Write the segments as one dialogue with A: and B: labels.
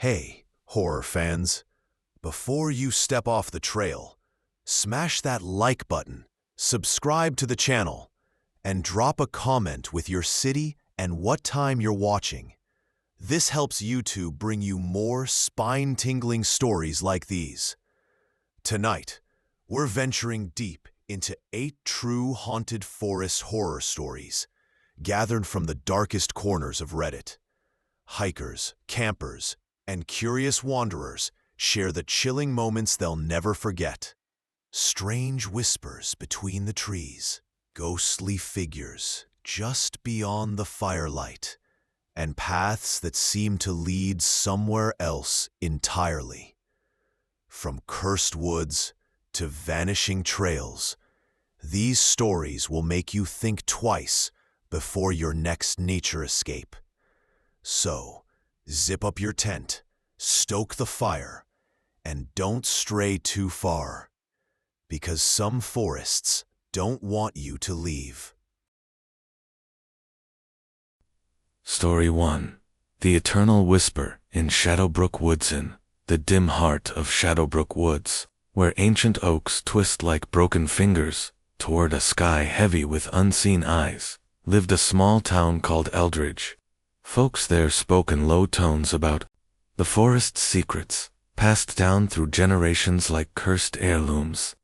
A: Hey, horror fans, before you step off the trail, smash that like button, subscribe to the channel, and drop a comment with your city and what time you're watching. This helps YouTube bring you more spine-tingling stories like these. Tonight, we're venturing deep into 8 true haunted forest horror stories, gathered from the darkest corners of Reddit. Hikers, campers, and curious wanderers share the chilling moments they'll never forget. Strange whispers between the trees, ghostly figures just beyond the firelight, and paths that seem to lead somewhere else entirely. From cursed woods to vanishing trails, these stories will make you think twice before your next nature escape. So, zip up your tent, stoke the fire, and don't stray too far, because some forests don't want you to leave.
B: Story 1. The Eternal Whisper in Shadowbrook Woods. In the dim heart of Shadowbrook Woods, where ancient oaks twist like broken fingers toward a sky heavy with unseen eyes, lived a small town called Eldridge. Folks there spoke in low tones about the forest's secrets, passed down through generations like cursed heirlooms.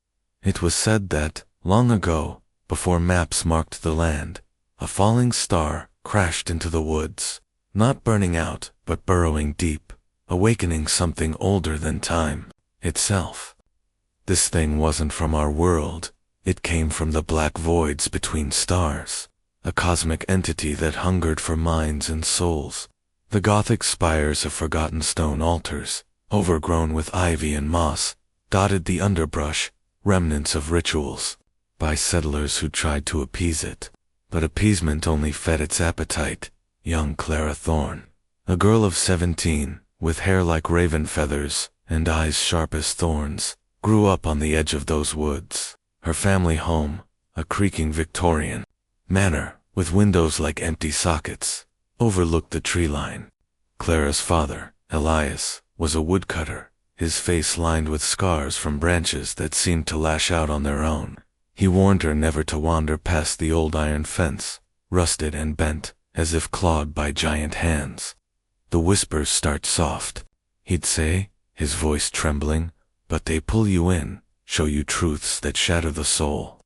B: It was said that, long ago, before maps marked the land, a falling star crashed into the woods, not burning out, but burrowing deep, awakening something older than time itself. This thing wasn't from our world, it came from the black voids between stars, a cosmic entity that hungered for minds and souls. The Gothic spires of forgotten stone altars, overgrown with ivy and moss, dotted the underbrush, remnants of rituals, by settlers who tried to appease it. But appeasement only fed its appetite. Young Clara Thorne, a girl of 17, with hair like raven feathers and eyes sharp as thorns, grew up on the edge of those woods. Her family home, a creaking Victorian manor with windows like empty sockets, overlooked the tree line. Clara's father, Elias, was a woodcutter, his face lined with scars from branches that seemed to lash out on their own. He warned her never to wander past the old iron fence, rusted and bent, as if clawed by giant hands. The whispers start soft, he'd say, his voice trembling, but they pull you in, show you truths that shatter the soul.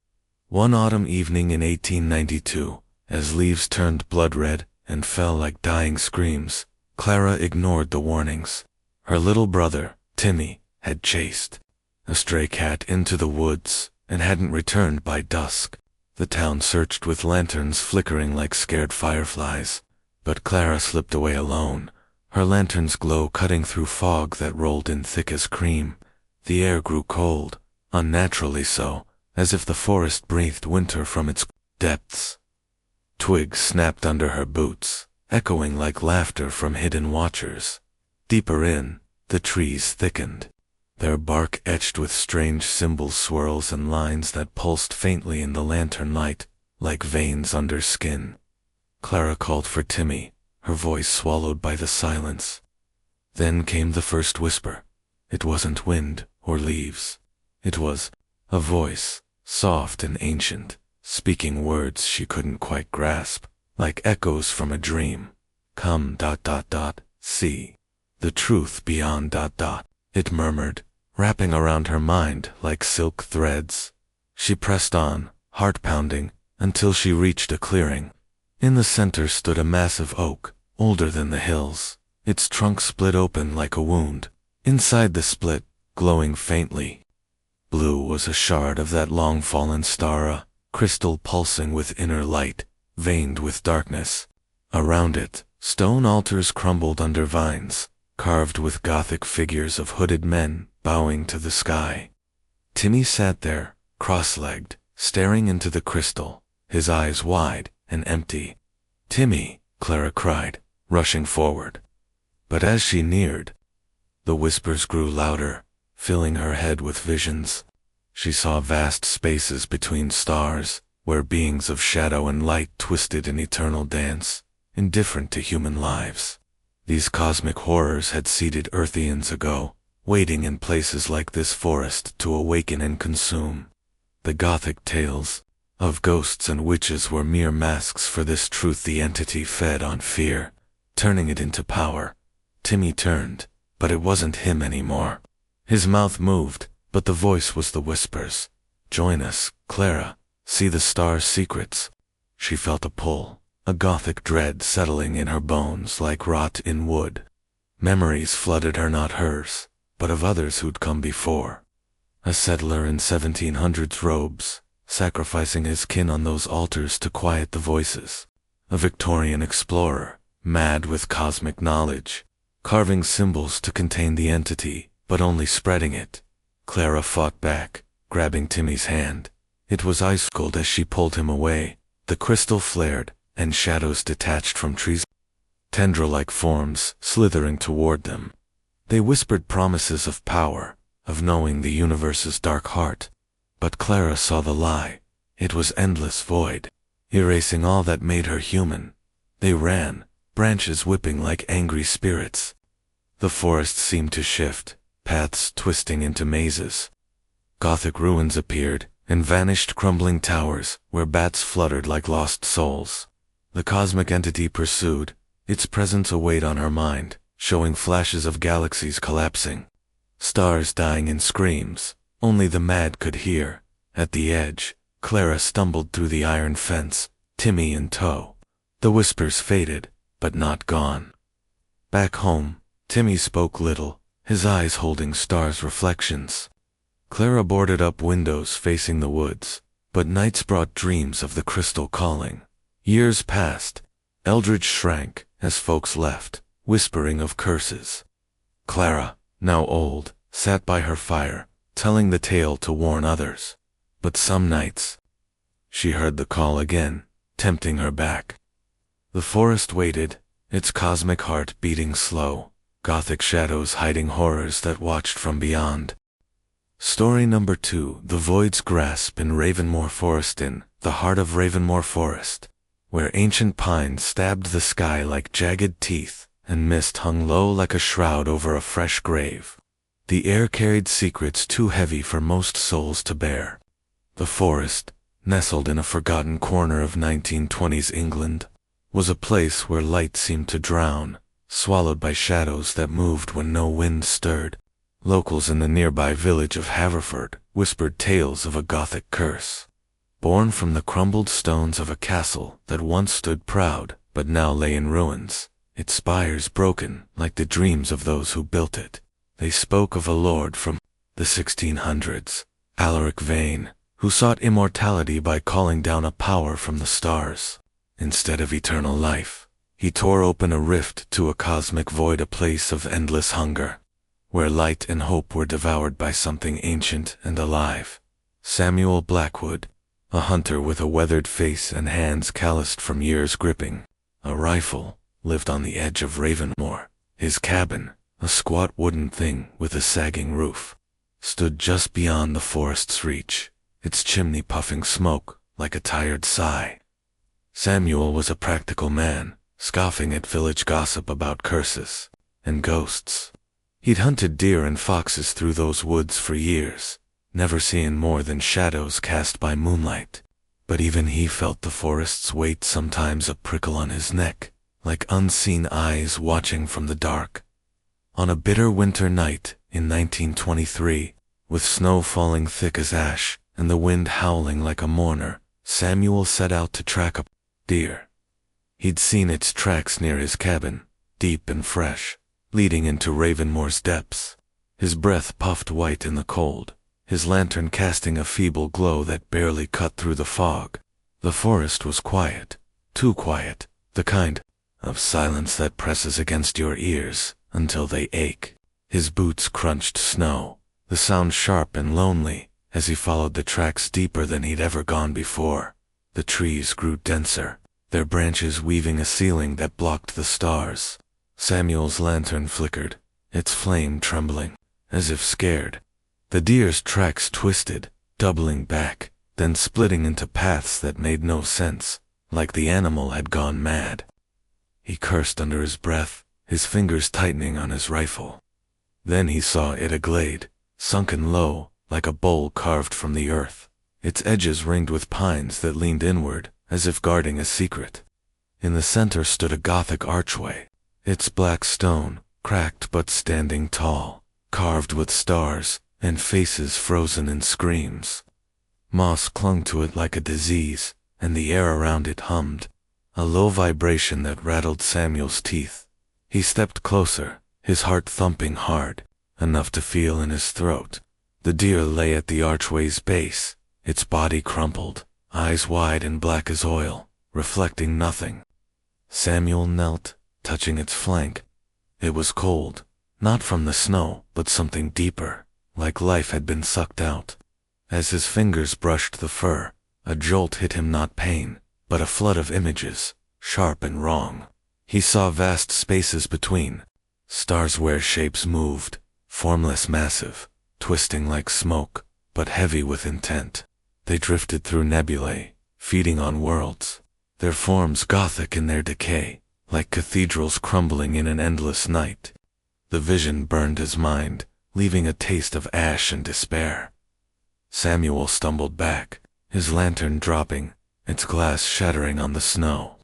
B: One autumn evening in 1892, as leaves turned blood-red and fell like dying screams, Clara ignored the warnings. Her little brother, Timmy, had chased a stray cat into the woods and hadn't returned by dusk. The town searched with lanterns flickering like scared fireflies, but Clara slipped away alone, her lantern's glow cutting through fog that rolled in thick as cream. The air grew cold, unnaturally so, as if the forest breathed winter from its depths. Twigs snapped under her boots, echoing like laughter from hidden watchers. Deeper in, the trees thickened, their bark etched with strange symbol swirls and lines that pulsed faintly in the lantern light, like veins under skin. Clara called for Timmy, her voice swallowed by the silence. Then came the first whisper. It wasn't wind or leaves. It was a voice, soft and ancient, speaking words she couldn't quite grasp, like echoes from a dream. Come, see the truth beyond, it murmured, wrapping around her mind like silk threads. She pressed on, heart pounding, until she reached a clearing. In the center stood a massive oak, older than the hills, its trunk split open like a wound. Inside the split, glowing faintly blue, was a shard of that long-fallen star, a crystal pulsing with inner light, veined with darkness. Around it, stone altars crumbled under vines, carved with Gothic figures of hooded men bowing to the sky. Timmy sat there, cross-legged, staring into the crystal, his eyes wide and empty. "Timmy," Clara cried, rushing forward. But as she neared, the whispers grew louder, filling her head with visions. She saw vast spaces between stars, where beings of shadow and light twisted in eternal dance, indifferent to human lives. These cosmic horrors had seeded Earth eons ago, waiting in places like this forest to awaken and consume. The Gothic tales of ghosts and witches were mere masks for this truth the entity fed on fear, turning it into power. Timmy turned, but it wasn't him anymore. His mouth moved, but the voice was the whispers. "Join us, Clara. See the stars' secrets." She felt a pull, a Gothic dread settling in her bones like rot in wood. Memories flooded her, not hers, but of others who'd come before. A settler in 1700s robes, sacrificing his kin on those altars to quiet the voices. A Victorian explorer, mad with cosmic knowledge, carving symbols to contain the entity, but only spreading it. Clara fought back, grabbing Timmy's hand. It was ice cold as she pulled him away. The crystal flared, and shadows detached from trees, tendril-like forms slithering toward them. They whispered promises of power, of knowing the universe's dark heart. But Clara saw the lie. It was endless void, erasing all that made her human. They ran, branches whipping like angry spirits. The forest seemed to shift, paths twisting into mazes. Gothic ruins appeared, and vanished crumbling towers where bats fluttered like lost souls. The cosmic entity pursued, its presence a weight on her mind, showing flashes of galaxies collapsing. Stars dying in screams, only the mad could hear. At the edge, Clara stumbled through the iron fence, Timmy in tow. The whispers faded, but not gone. Back home, Timmy spoke little, his eyes holding stars' reflections. Clara boarded up windows facing the woods, but nights brought dreams of the crystal calling. Years passed. Eldridge shrank as folks left, whispering of curses. Clara, now old, sat by her fire, telling the tale to warn others. But some nights, she heard the call again, tempting her back. The forest waited, its cosmic heart beating slow, Gothic shadows hiding horrors that watched from beyond. Story number 2, The Void's Grasp in Ravenmoor Forest. In the heart of Ravenmoor Forest, where ancient pines stabbed the sky like jagged teeth, and mist hung low like a shroud over a fresh grave. The air carried secrets too heavy for most souls to bear. The forest, nestled in a forgotten corner of 1920s England, was a place where light seemed to drown, swallowed by shadows that moved when no wind stirred. Locals in the nearby village of Haverford whispered tales of a Gothic curse, born from the crumbled stones of a castle that once stood proud but now lay in ruins, its spires broken like the dreams of those who built it. They spoke of a lord from the 1600s, Alaric Vane, who sought immortality by calling down a power from the stars. Instead of eternal life, he tore open a rift to a cosmic void, a place of endless hunger, where light and hope were devoured by something ancient and alive. Samuel Blackwood, a hunter with a weathered face and hands calloused from years gripping a rifle, lived on the edge of Ravenmoor. His cabin, a squat wooden thing with a sagging roof, stood just beyond the forest's reach, its chimney puffing smoke like a tired sigh. Samuel was a practical man, scoffing at village gossip about curses and ghosts. He'd hunted deer and foxes through those woods for years, never seeing more than shadows cast by moonlight. But even he felt the forest's weight, sometimes a prickle on his neck, like unseen eyes watching from the dark. On a bitter winter night in 1923, with snow falling thick as ash and the wind howling like a mourner, Samuel set out to track a deer. He'd seen its tracks near his cabin, deep and fresh, leading into Ravenmoor's depths. His breath puffed white in the cold, his lantern casting a feeble glow that barely cut through the fog. The forest was quiet, too quiet, the kind of silence that presses against your ears until they ache. His boots crunched snow, the sound sharp and lonely, as he followed the tracks deeper than he'd ever gone before. The trees grew denser, their branches weaving a ceiling that blocked the stars. Samuel's lantern flickered, its flame trembling, as if scared. The deer's tracks twisted, doubling back, then splitting into paths that made no sense, like the animal had gone mad. He cursed under his breath, his fingers tightening on his rifle. Then he saw it, a glade, sunken low, like a bowl carved from the earth, its edges ringed with pines that leaned inward, as if guarding a secret. In the center stood a Gothic archway, its black stone, cracked but standing tall, carved with stars and faces frozen in screams. Moss clung to it like a disease, and the air around it hummed, a low vibration that rattled Samuel's teeth. He stepped closer, his heart thumping hard, enough to feel in his throat. The deer lay at the archway's base, its body crumpled, eyes wide and black as oil, reflecting nothing. Samuel knelt, touching its flank. It was cold, not from the snow, but something deeper, like life had been sucked out. As his fingers brushed the fur, a jolt hit him, not pain, but a flood of images, sharp and wrong. He saw vast spaces between, stars where shapes moved, formless, massive, twisting like smoke, but heavy with intent. They drifted through nebulae, feeding on worlds, their forms Gothic in their decay, like cathedrals crumbling in an endless night. The vision burned his mind, leaving a taste of ash and despair. Samuel stumbled back, his lantern dropping, its glass shattering on the snow.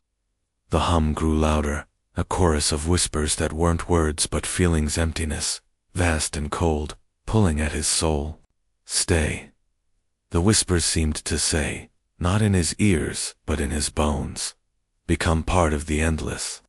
B: The hum grew louder, a chorus of whispers that weren't words but feelings, emptiness, vast and cold, pulling at his soul. Stay. The whispers seemed to say, not in his ears, but in his bones. Become part of the endless.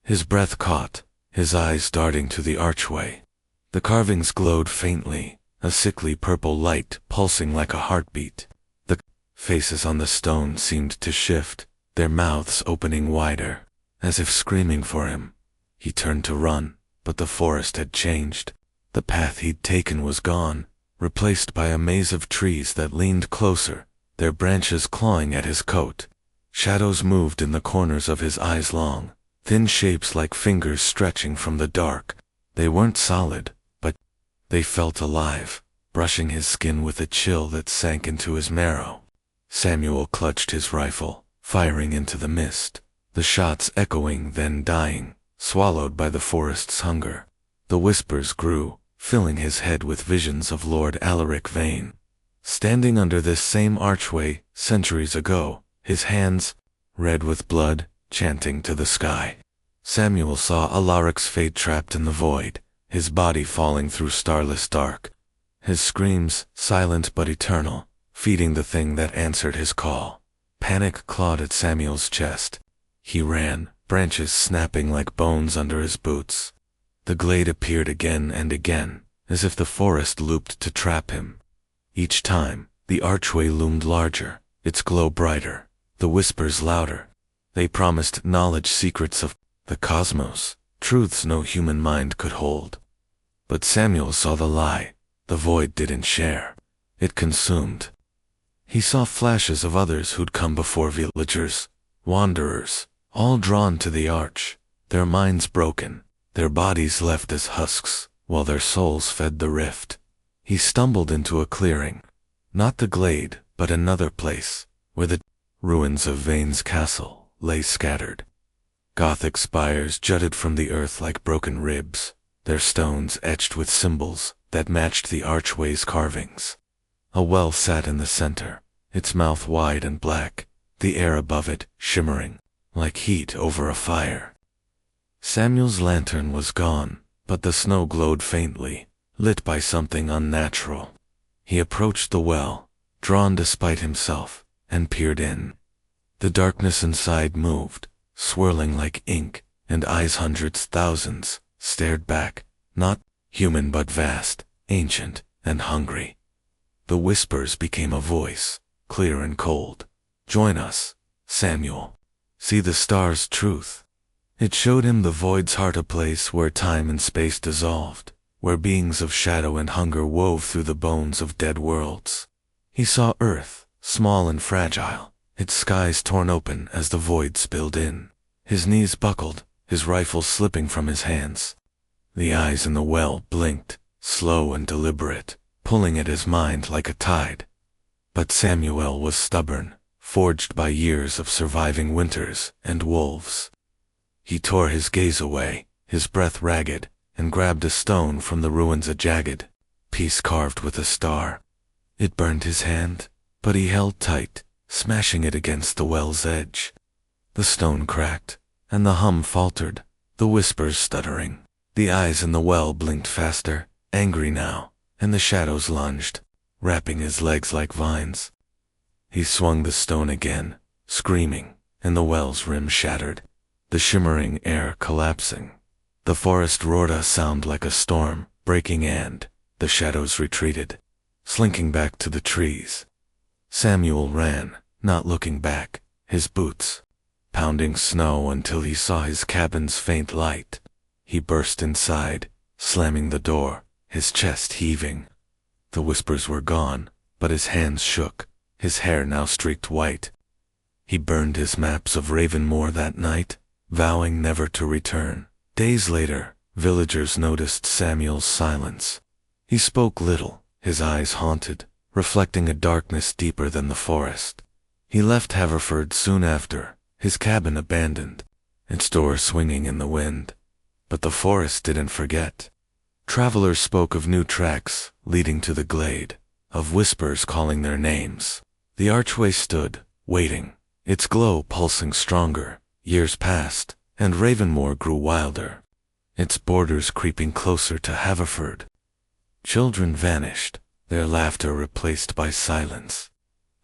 B: His breath caught, his eyes darting to the archway. The carvings glowed faintly, a sickly purple light pulsing like a heartbeat. The faces on the stone seemed to shift, their mouths opening wider, as if screaming for him. He turned to run, but the forest had changed. The path he'd taken was gone, replaced by a maze of trees that leaned closer, their branches clawing at his coat. Shadows moved in the corners of his eyes, long, thin shapes like fingers stretching from the dark. They weren't solid, but they felt alive, brushing his skin with a chill that sank into his marrow. Samuel clutched his rifle, firing into the mist, the shots echoing, then dying, swallowed by the forest's hunger. The whispers grew, filling his head with visions of Lord Alaric Vane, standing under this same archway centuries ago, his hands, red with blood, chanting to the sky. Samuel saw Alaric's fate trapped in the void, his body falling through starless dark, his screams, silent but eternal, feeding the thing that answered his call. Panic clawed at Samuel's chest. He ran, branches snapping like bones under his boots. The glade appeared again and again, as if the forest looped to trap him. Each time, the archway loomed larger, its glow brighter, the whispers louder. They promised knowledge, secrets of the cosmos, truths no human mind could hold. But Samuel saw the lie. The void didn't share. It consumed. He saw flashes of others who'd come before, villagers, wanderers, all drawn to the arch, their minds broken, their bodies left as husks, while their souls fed the rift. He stumbled into a clearing, not the glade, but another place, where the ruins of Vane's castle lay scattered. Gothic spires jutted from the earth like broken ribs, their stones etched with symbols that matched the archway's carvings. A well sat in the center, its mouth wide and black, the air above it shimmering, like heat over a fire. Samuel's lantern was gone, but the snow glowed faintly, lit by something unnatural. He approached the well, drawn despite himself, and peered in. The darkness inside moved, swirling like ink, and eyes, hundreds, thousands, stared back, not human but vast, ancient, and hungry. The whispers became a voice, clear and cold. Join us, Samuel. See the stars' truth. It showed him the void's heart, a place where time and space dissolved, where beings of shadow and hunger wove through the bones of dead worlds. He saw Earth, small and fragile, its skies torn open as the void spilled in. His knees buckled, his rifle slipping from his hands. The eyes in the well blinked, slow and deliberate, pulling at his mind like a tide. But Samuel was stubborn, forged by years of surviving winters and wolves. He tore his gaze away, his breath ragged, and grabbed a stone from the ruins, a jagged piece carved with a star. It burned his hand, but he held tight, smashing it against the well's edge. The stone cracked, and the hum faltered, the whispers stuttering. The eyes in the well blinked faster, angry now, and the shadows lunged, wrapping his legs like vines. He swung the stone again, screaming, and the well's rim shattered, the shimmering air collapsing. The forest roared a sound like a storm, breaking, and the shadows retreated, slinking back to the trees. Samuel ran, not looking back, his boots pounding snow until he saw his cabin's faint light. He burst inside, slamming the door, his chest heaving. The whispers were gone, but his hands shook, his hair now streaked white. He burned his maps of Ravenmoor that night, vowing never to return. Days later, villagers noticed Samuel's silence. He spoke little, his eyes haunted, reflecting a darkness deeper than the forest. He left Haverford soon after, his cabin abandoned, its door swinging in the wind. But the forest didn't forget. Travelers spoke of new tracks leading to the glade, of whispers calling their names. The archway stood, waiting, its glow pulsing stronger. Years passed, and Ravenmoor grew wilder, its borders creeping closer to Haverford. Children vanished, their laughter replaced by silence.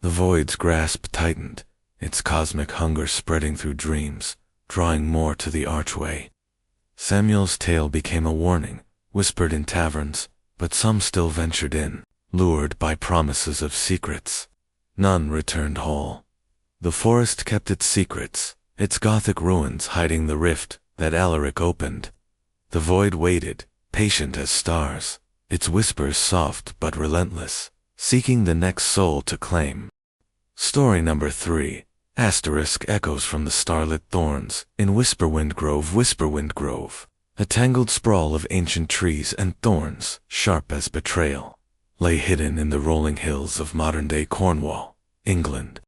B: The void's grasp tightened, its cosmic hunger spreading through dreams, drawing more to the archway. Samuel's tale became a warning, whispered in taverns, but some still ventured in, lured by promises of secrets. None returned whole. The forest kept its secrets, its Gothic ruins hiding the rift that Alaric opened. The void waited, patient as stars, its whispers soft but relentless, seeking the next soul to claim. Story number 3. Asterisk echoes from the starlit thorns, in Whisperwind Grove, a tangled sprawl of ancient trees and thorns, sharp as betrayal, lay hidden in the rolling hills of modern-day Cornwall, England.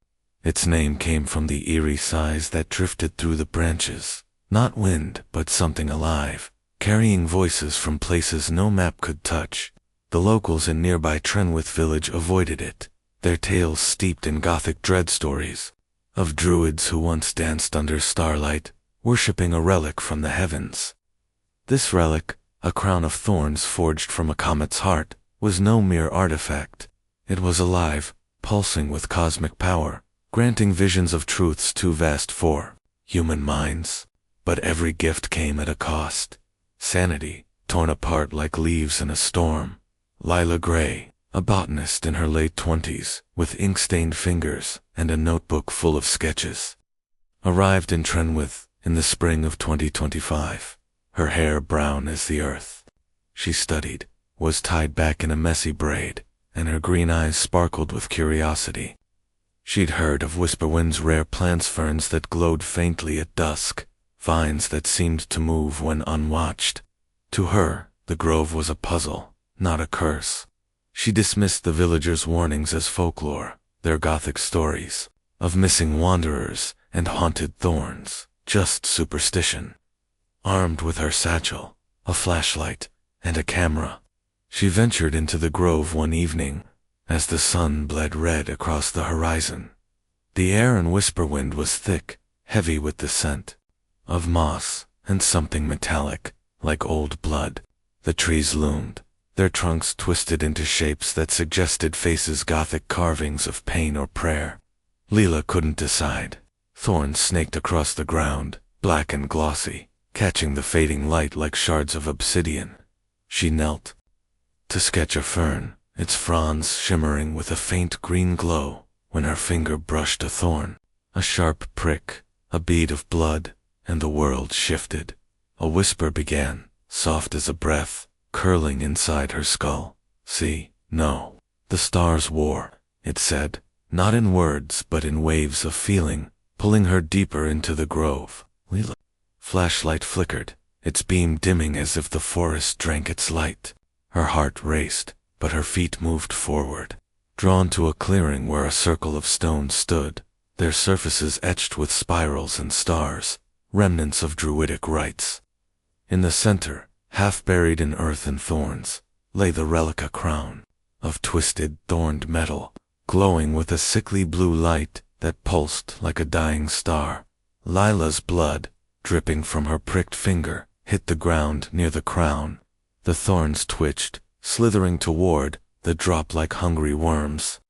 B: Its name came from the eerie sighs that drifted through the branches, not wind but something alive, carrying voices from places no map could touch. The locals in nearby Trenwith village avoided it, their tales steeped in Gothic dread stories, of druids who once danced under starlight, worshipping a relic from the heavens. This relic, a crown of thorns forged from a comet's heart, was no mere artifact. It was alive, pulsing with cosmic power, granting visions of truths too vast for human minds. But every gift came at a cost. Sanity, torn apart like leaves in a storm. Lila Gray, a botanist in her late 20s, with ink-stained fingers and a notebook full of sketches, arrived in Trenwith in the spring of 2025, her hair brown as the earth. She studied, was tied back in a messy braid, and her green eyes sparkled with curiosity. She'd heard of Whisperwind's rare plants, ferns that glowed faintly at dusk, vines that seemed to move when unwatched. To her, the grove was a puzzle, not a curse. She dismissed the villagers' warnings as folklore, their Gothic stories of missing wanderers and haunted thorns, just superstition. Armed with her satchel, a flashlight, and a camera, she ventured into the grove one evening as the sun bled red across the horizon. The air in Whisperwind was thick, heavy with the scent of moss and something metallic, like old blood. The trees loomed, their trunks twisted into shapes that suggested faces, Gothic carvings of pain or prayer. Leela couldn't decide. Thorns snaked across the ground, black and glossy, catching the fading light like shards of obsidian. She knelt to sketch a fern, its fronds shimmering with a faint green glow, when her finger brushed a thorn. A sharp prick, a bead of blood, and the world shifted. A whisper began, soft as a breath, curling inside her skull. See, no. The stars war, it said, not in words but in waves of feeling, pulling her deeper into the grove. Leela. Flashlight flickered, its beam dimming as if the forest drank its light. Her heart raced, but her feet moved forward, drawn to a clearing where a circle of stones stood, their surfaces etched with spirals and stars, remnants of druidic rites. In the center, half buried in earth and thorns, lay the relic, a crown of twisted, thorned metal, glowing with a sickly blue light that pulsed like a dying star. Lila's blood, dripping from her pricked finger, hit the ground near the crown. The thorns twitched, slithering toward the drop like hungry worms.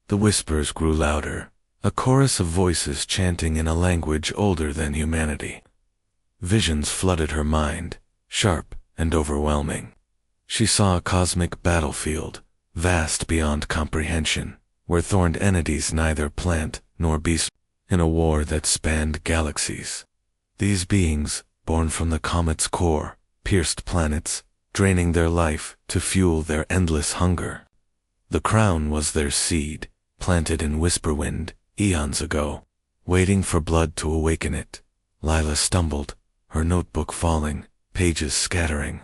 B: The whispers grew louder, a chorus of voices chanting in a language older than humanity. Visions flooded her mind, sharp and overwhelming. She saw a cosmic battlefield, vast beyond comprehension, where thorned entities neither plant nor beast, in a war that spanned galaxies. These beings, born from the comet's core, pierced planets, draining their life to fuel their endless hunger. The crown was their seed, planted in Whisperwind eons ago, waiting for blood to awaken it. Lila stumbled, her notebook falling, pages scattering.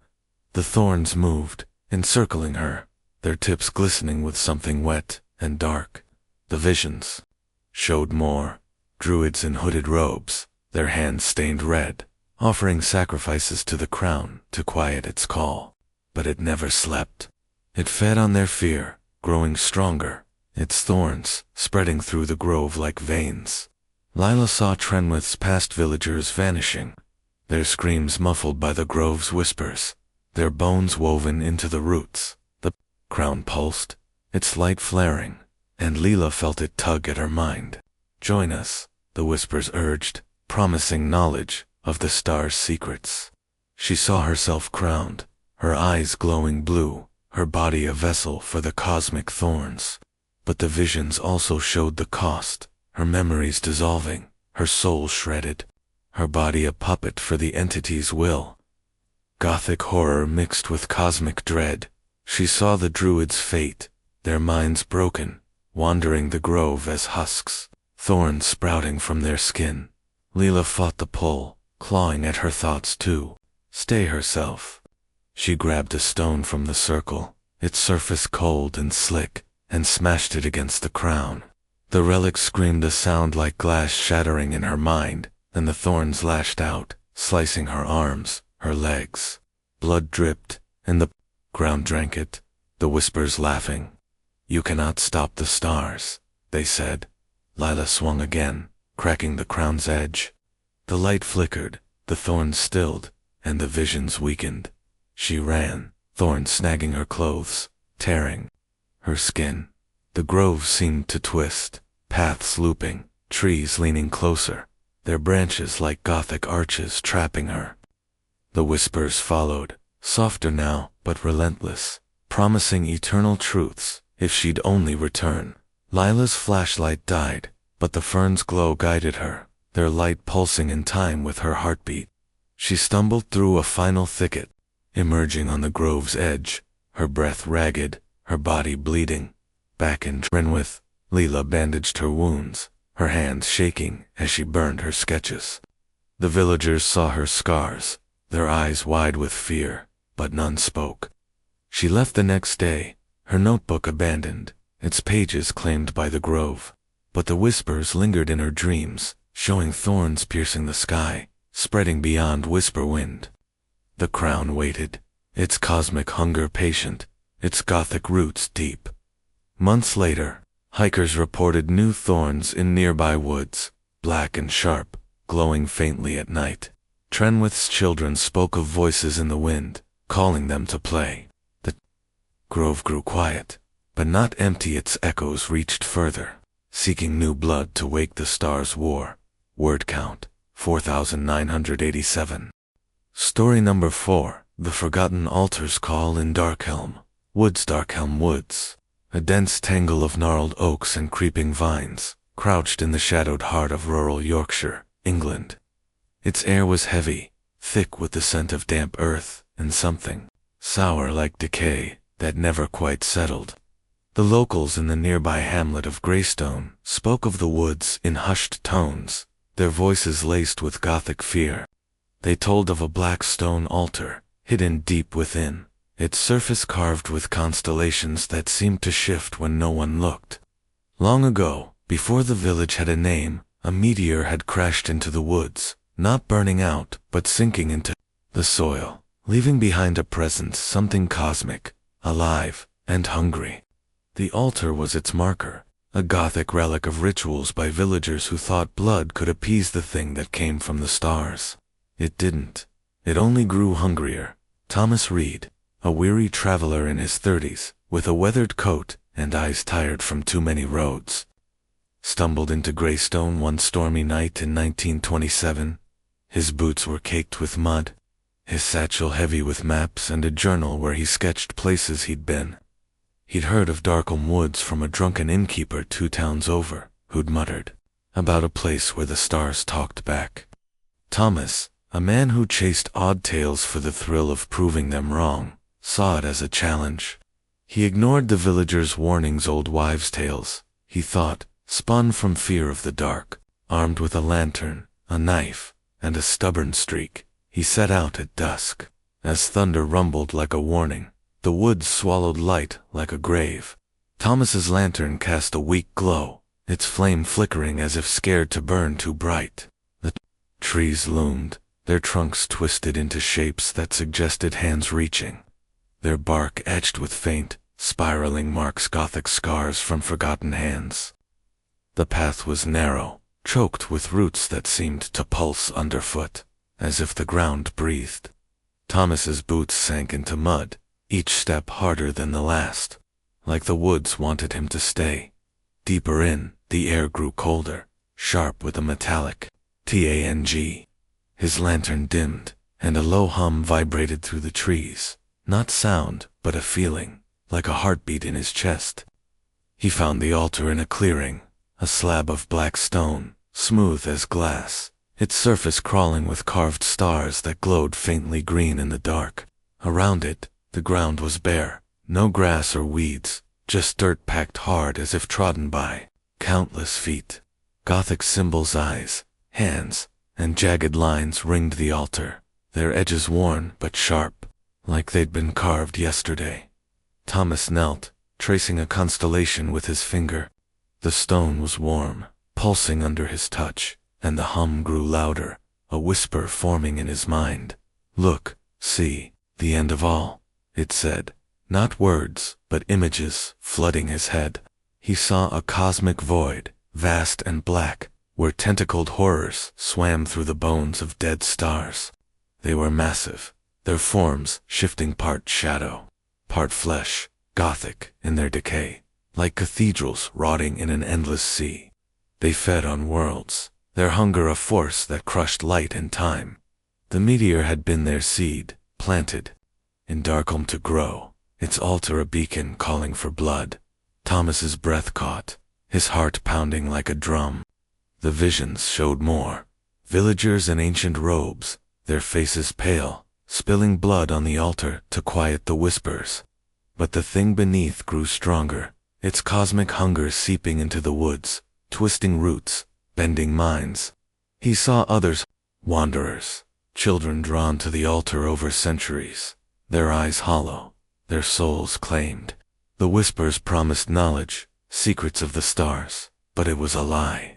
B: The thorns moved, encircling her, their tips glistening with something wet and dark. The visions showed more, druids in hooded robes, their hands stained red, offering sacrifices to the crown to quiet its call. But it never slept. It fed on their fear, growing stronger, its thorns spreading through the grove like veins. Lila saw Trenwith's past villagers vanishing, their screams muffled by the grove's whispers, their bones woven into the roots. The crown pulsed, its light flaring, and Lila felt it tug at her mind. "Join us," the whispers urged, promising knowledge of the star's secrets. She saw herself crowned, her eyes glowing blue, her body a vessel for the cosmic thorns. But the visions also showed the cost, her memories dissolving, her soul shredded, her body a puppet for the entity's will. Gothic horror mixed with cosmic dread. She saw the druids' fate, their minds broken, wandering the grove as husks, thorns sprouting from their skin. Lila fought the pull, clawing at her thoughts to stay herself. She grabbed a stone from the circle, its surface cold and slick, and smashed it against the crown. The relic screamed a sound like glass shattering in her mind, and the thorns lashed out, slicing her arms, her legs. Blood dripped, and the ground drank it, the whispers laughing. "You cannot stop the stars," they said. Lila swung again, cracking the crown's edge. The light flickered, the thorns stilled, and the visions weakened. She ran, thorns snagging her clothes, tearing her skin. The grove seemed to twist, paths looping, trees leaning closer, their branches like Gothic arches trapping her. The whispers followed, softer now but relentless, promising eternal truths if she'd only return. Lila's flashlight died, but the fern's glow guided her, their light pulsing in time with her heartbeat. She stumbled through a final thicket, emerging on the grove's edge, her breath ragged, her body bleeding. Back in Trenwith, Lila bandaged her wounds, her hands shaking as she burned her sketches. The villagers saw her scars, their eyes wide with fear, but none spoke. She left the next day, her notebook abandoned, its pages claimed by the grove. But the whispers lingered in her dreams, showing thorns piercing the sky, spreading beyond Whisperwind. The crown waited, its cosmic hunger patient, its Gothic roots deep. Months later, hikers reported new thorns in nearby woods, black and sharp, glowing faintly at night. Trenwith's children spoke of voices in the wind, calling them to play. The grove grew quiet, but not empty. Its echoes reached further, seeking new blood to wake the stars' war. Word count, 4,987. Story number 4, The Forgotten Altar's Call in Darkhelm. Darkhelm Woods. A dense tangle of gnarled oaks and creeping vines, crouched in the shadowed heart of rural Yorkshire, England. Its air was heavy, thick with the scent of damp earth, and something sour like decay that never quite settled. The locals in the nearby hamlet of Greystone spoke of the woods in hushed tones, their voices laced with Gothic fear. They told of a black stone altar, hidden deep within, its surface carved with constellations that seemed to shift when no one looked. Long ago, before the village had a name, a meteor had crashed into the woods, not burning out, but sinking into the soil, leaving behind a presence, something cosmic, alive, and hungry. The altar was its marker, a Gothic relic of rituals by villagers who thought blood could appease the thing that came from the stars. It didn't. It only grew hungrier. Thomas Reed, a weary traveler in his 30s, with a weathered coat and eyes tired from too many roads, stumbled into Greystone one stormy night in 1927. His boots were caked with mud, his satchel heavy with maps and a journal where he sketched places he'd been. He'd heard of Darkholm Woods from a drunken innkeeper 2 towns over, who'd muttered about a place where the stars talked back. Thomas, a man who chased odd tales for the thrill of proving them wrong, saw it as a challenge. He ignored the villagers' warnings, old wives' tales, he thought, spun from fear of the dark. Armed with a lantern, a knife, and a stubborn streak, he set out at dusk. As thunder rumbled like a warning, the woods swallowed light like a grave. Thomas's lantern cast a weak glow, its flame flickering as if scared to burn too bright. The trees loomed, their trunks twisted into shapes that suggested hands reaching, their bark etched with faint, spiraling marks, Gothic scars from forgotten hands. The path was narrow, choked with roots that seemed to pulse underfoot, as if the ground breathed. Thomas's boots sank into mud, each step harder than the last, like the woods wanted him to stay. Deeper in, the air grew colder, sharp with a metallic tang. His lantern dimmed, and a low hum vibrated through the trees, not sound, but a feeling, like a heartbeat in his chest. He found the altar in a clearing, a slab of black stone, smooth as glass, its surface crawling with carved stars that glowed faintly green in the dark. Around it, the ground was bare, no grass or weeds, just dirt packed hard as if trodden by countless feet. Gothic symbols, eyes, hands, and jagged lines ringed the altar, their edges worn but sharp, like they'd been carved yesterday. Thomas knelt, tracing a constellation with his finger. The stone was warm, pulsing under his touch, and the hum grew louder, a whisper forming in his mind. "Look, see, the end of all," it said. Not words, but images flooding his head. He saw a cosmic void, vast and black, where tentacled horrors swam through the bones of dead stars. They were massive, their forms shifting, part shadow, part flesh, Gothic in their decay, like cathedrals rotting in an endless sea. They fed on worlds, their hunger a force that crushed light and time. The meteor had been their seed, planted in Darkholm to grow, its altar a beacon calling for blood. Thomas's breath caught, his heart pounding like a drum. The visions showed more. Villagers in ancient robes, their faces pale, spilling blood on the altar to quiet the whispers. But the thing beneath grew stronger, its cosmic hunger seeping into the woods, twisting roots, bending minds. He saw others, wanderers, children drawn to the altar over centuries, their eyes hollow, their souls claimed. The whispers promised knowledge, secrets of the stars, but it was a lie.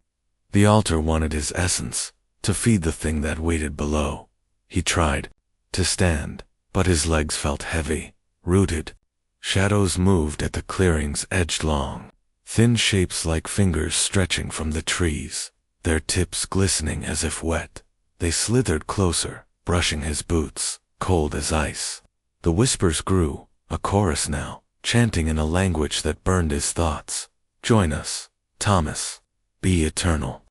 B: The altar wanted his essence, to feed the thing that waited below. He tried to stand, but his legs felt heavy, rooted. Shadows moved at the clearing's edge, long, thin shapes like fingers stretching from the trees, their tips glistening as if wet. They slithered closer, brushing his boots, cold as ice. The whispers grew, a chorus now, chanting in a language that burned his thoughts. "Join us, Thomas. Be eternal."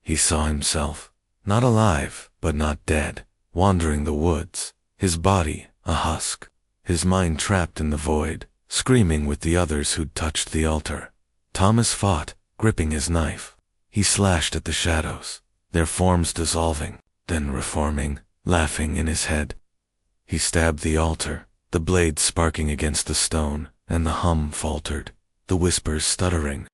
B: He saw himself, not alive, but not dead, wandering the woods, his body a husk, his mind trapped in the void, screaming with the others who'd touched the altar. Thomas fought, gripping his knife. He slashed at the shadows, their forms dissolving, then reforming, laughing in his head. He stabbed the altar, the blade sparking against the stone, and the hum faltered, the whispers stuttering.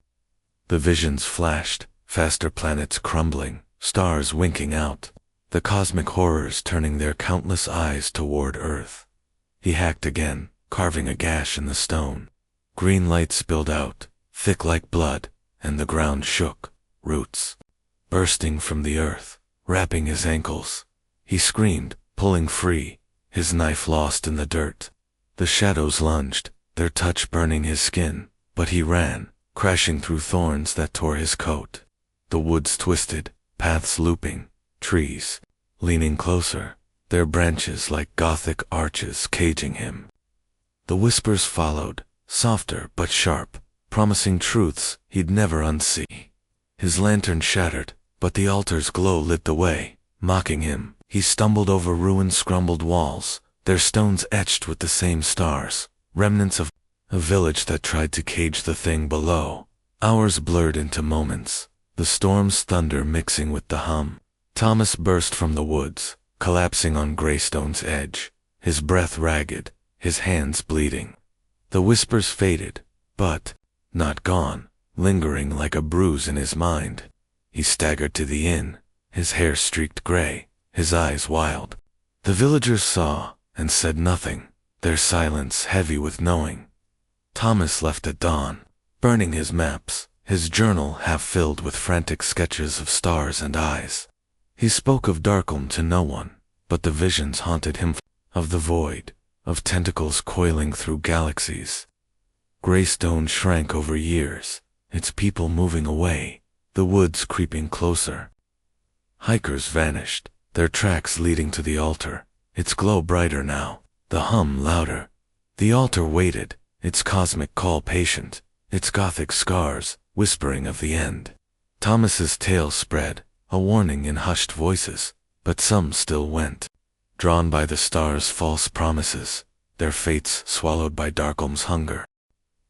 B: The visions flashed, faster planets crumbling, stars winking out, the cosmic horrors turning their countless eyes toward Earth. He hacked again, carving a gash in the stone. Green light spilled out, thick like blood, and the ground shook, roots bursting from the earth, wrapping his ankles. He screamed, pulling free, his knife lost in the dirt. The shadows lunged, their touch burning his skin, but he ran, crashing through thorns that tore his coat. The woods twisted, paths looping, trees leaning closer, their branches like Gothic arches caging him. The whispers followed, softer but sharp, promising truths he'd never unsee. His lantern shattered, but the altar's glow lit the way, mocking him. He stumbled over ruined, scrumbled walls, their stones etched with the same stars, remnants of a village that tried to cage the thing below. Hours blurred into moments, the storm's thunder mixing with the hum. Thomas burst from the woods, collapsing on Greystone's edge, his breath ragged, his hands bleeding. The whispers faded, but not gone, lingering like a bruise in his mind. He staggered to the inn, his hair streaked gray, his eyes wild. The villagers saw and said nothing, their silence heavy with knowing. Thomas left at dawn, burning his maps, his journal half filled with frantic sketches of stars and eyes. He spoke of Darkholm to no one, but the visions haunted him, of the void, of tentacles coiling through galaxies. Greystone shrank over years, its people moving away, the woods creeping closer. Hikers vanished, their tracks leading to the altar, its glow brighter now, the hum louder. The altar waited, its cosmic call patient, its Gothic scars whispering of the end. Thomas's tale spread, a warning in hushed voices, but some still went, drawn by the stars' false promises, their fates swallowed by Darkholm's hunger.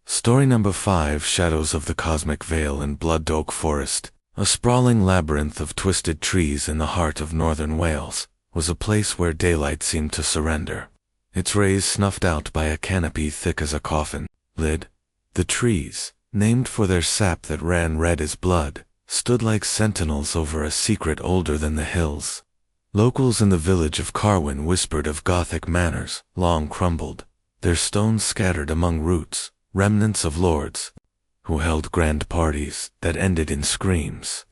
B: Story number 5, Shadows of the Cosmic Veil in Blood Oak Forest. A sprawling labyrinth of twisted trees in the heart of northern Wales was a place where daylight seemed to surrender, its rays snuffed out by a canopy thick as a coffin lid. The trees, named for their sap that ran red as blood, stood like sentinels over a secret older than the hills. Locals in the village of Carwin whispered of Gothic manors, long crumbled, their stones scattered among roots, remnants of lords who held grand parties that ended in screams.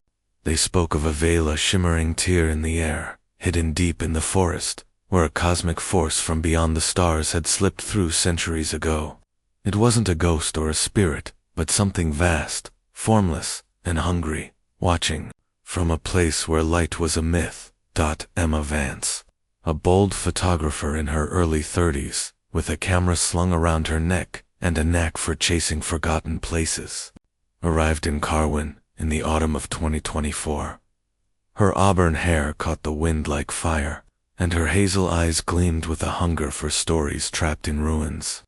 B: They spoke of a veil, a shimmering tear in the air, hidden deep in the forest, where a cosmic force from beyond the stars had slipped through centuries ago. It wasn't a ghost or a spirit, but something vast, formless, and hungry, watching from a place where light was a myth. Emma Vance, a bold photographer in her early 30s, with a camera slung around her neck and a knack for chasing forgotten places, arrived in Carwin in the autumn of 2024. Her auburn hair caught the wind like fire, and her hazel eyes gleamed with a hunger for stories trapped in ruins.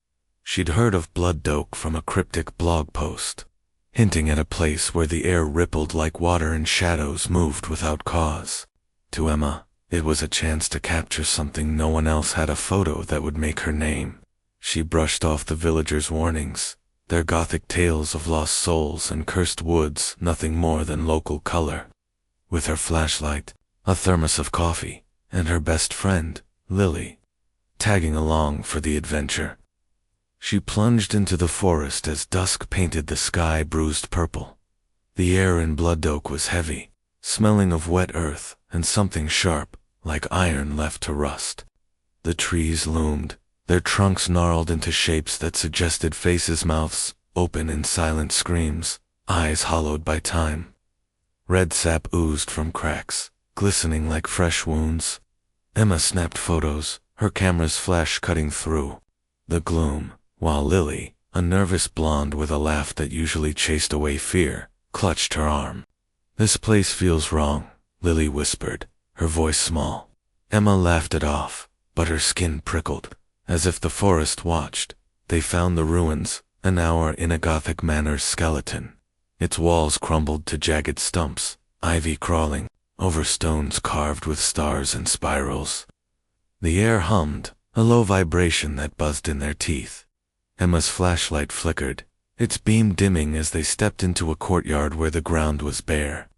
B: She'd heard of Blood Oak from a cryptic blog post, hinting at a place where the air rippled like water and shadows moved without cause. To Emma, it was a chance to capture something no one else had, a photo that would make her name. She brushed off the villagers' warnings, their Gothic tales of lost souls and cursed woods, nothing more than local color. With her flashlight, a thermos of coffee, and her best friend, Lily, tagging along for the adventure, she plunged into the forest as dusk painted the sky bruised purple. The air in Blood Oak was heavy, smelling of wet earth and something sharp, like iron left to rust. The trees loomed, their trunks gnarled into shapes that suggested faces, mouths open in silent screams, eyes hollowed by time. Red sap oozed from cracks, glistening like fresh wounds. Emma snapped photos, her camera's flash cutting through the gloom, while Lily, a nervous blonde with a laugh that usually chased away fear, clutched her arm. "This place feels wrong," Lily whispered, her voice small. Emma laughed it off, but her skin prickled, as if the forest watched. They found the ruins, an hour in a Gothic manor's skeleton. Its walls crumbled to jagged stumps, ivy crawling over stones carved with stars and spirals. The air hummed, a low vibration that buzzed in their teeth. Emma's flashlight flickered, its beam dimming as they stepped into a courtyard where the ground was bare,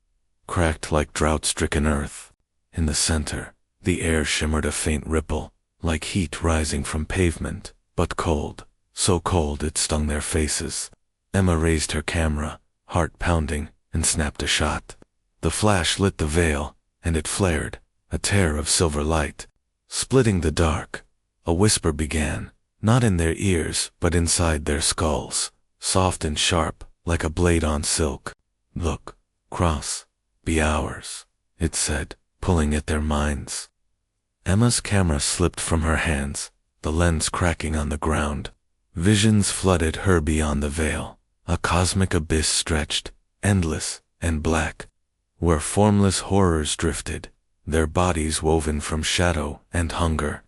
B: cracked like drought-stricken earth. In the center, the air shimmered a faint ripple, like heat rising from pavement, but cold, so cold it stung their faces. Emma raised her camera, heart pounding, and snapped a shot. The flash lit the veil, and it flared, a tear of silver light, splitting the dark. a whisper began, not in their ears but inside their skulls, soft and sharp, like a blade on silk. "Look, cross, be ours," it said, pulling at their minds. Emma's camera slipped from her hands, the lens cracking on the ground. Visions flooded her beyond the veil. A cosmic abyss stretched, endless and black, where formless horrors drifted, their bodies woven from shadow and hunger.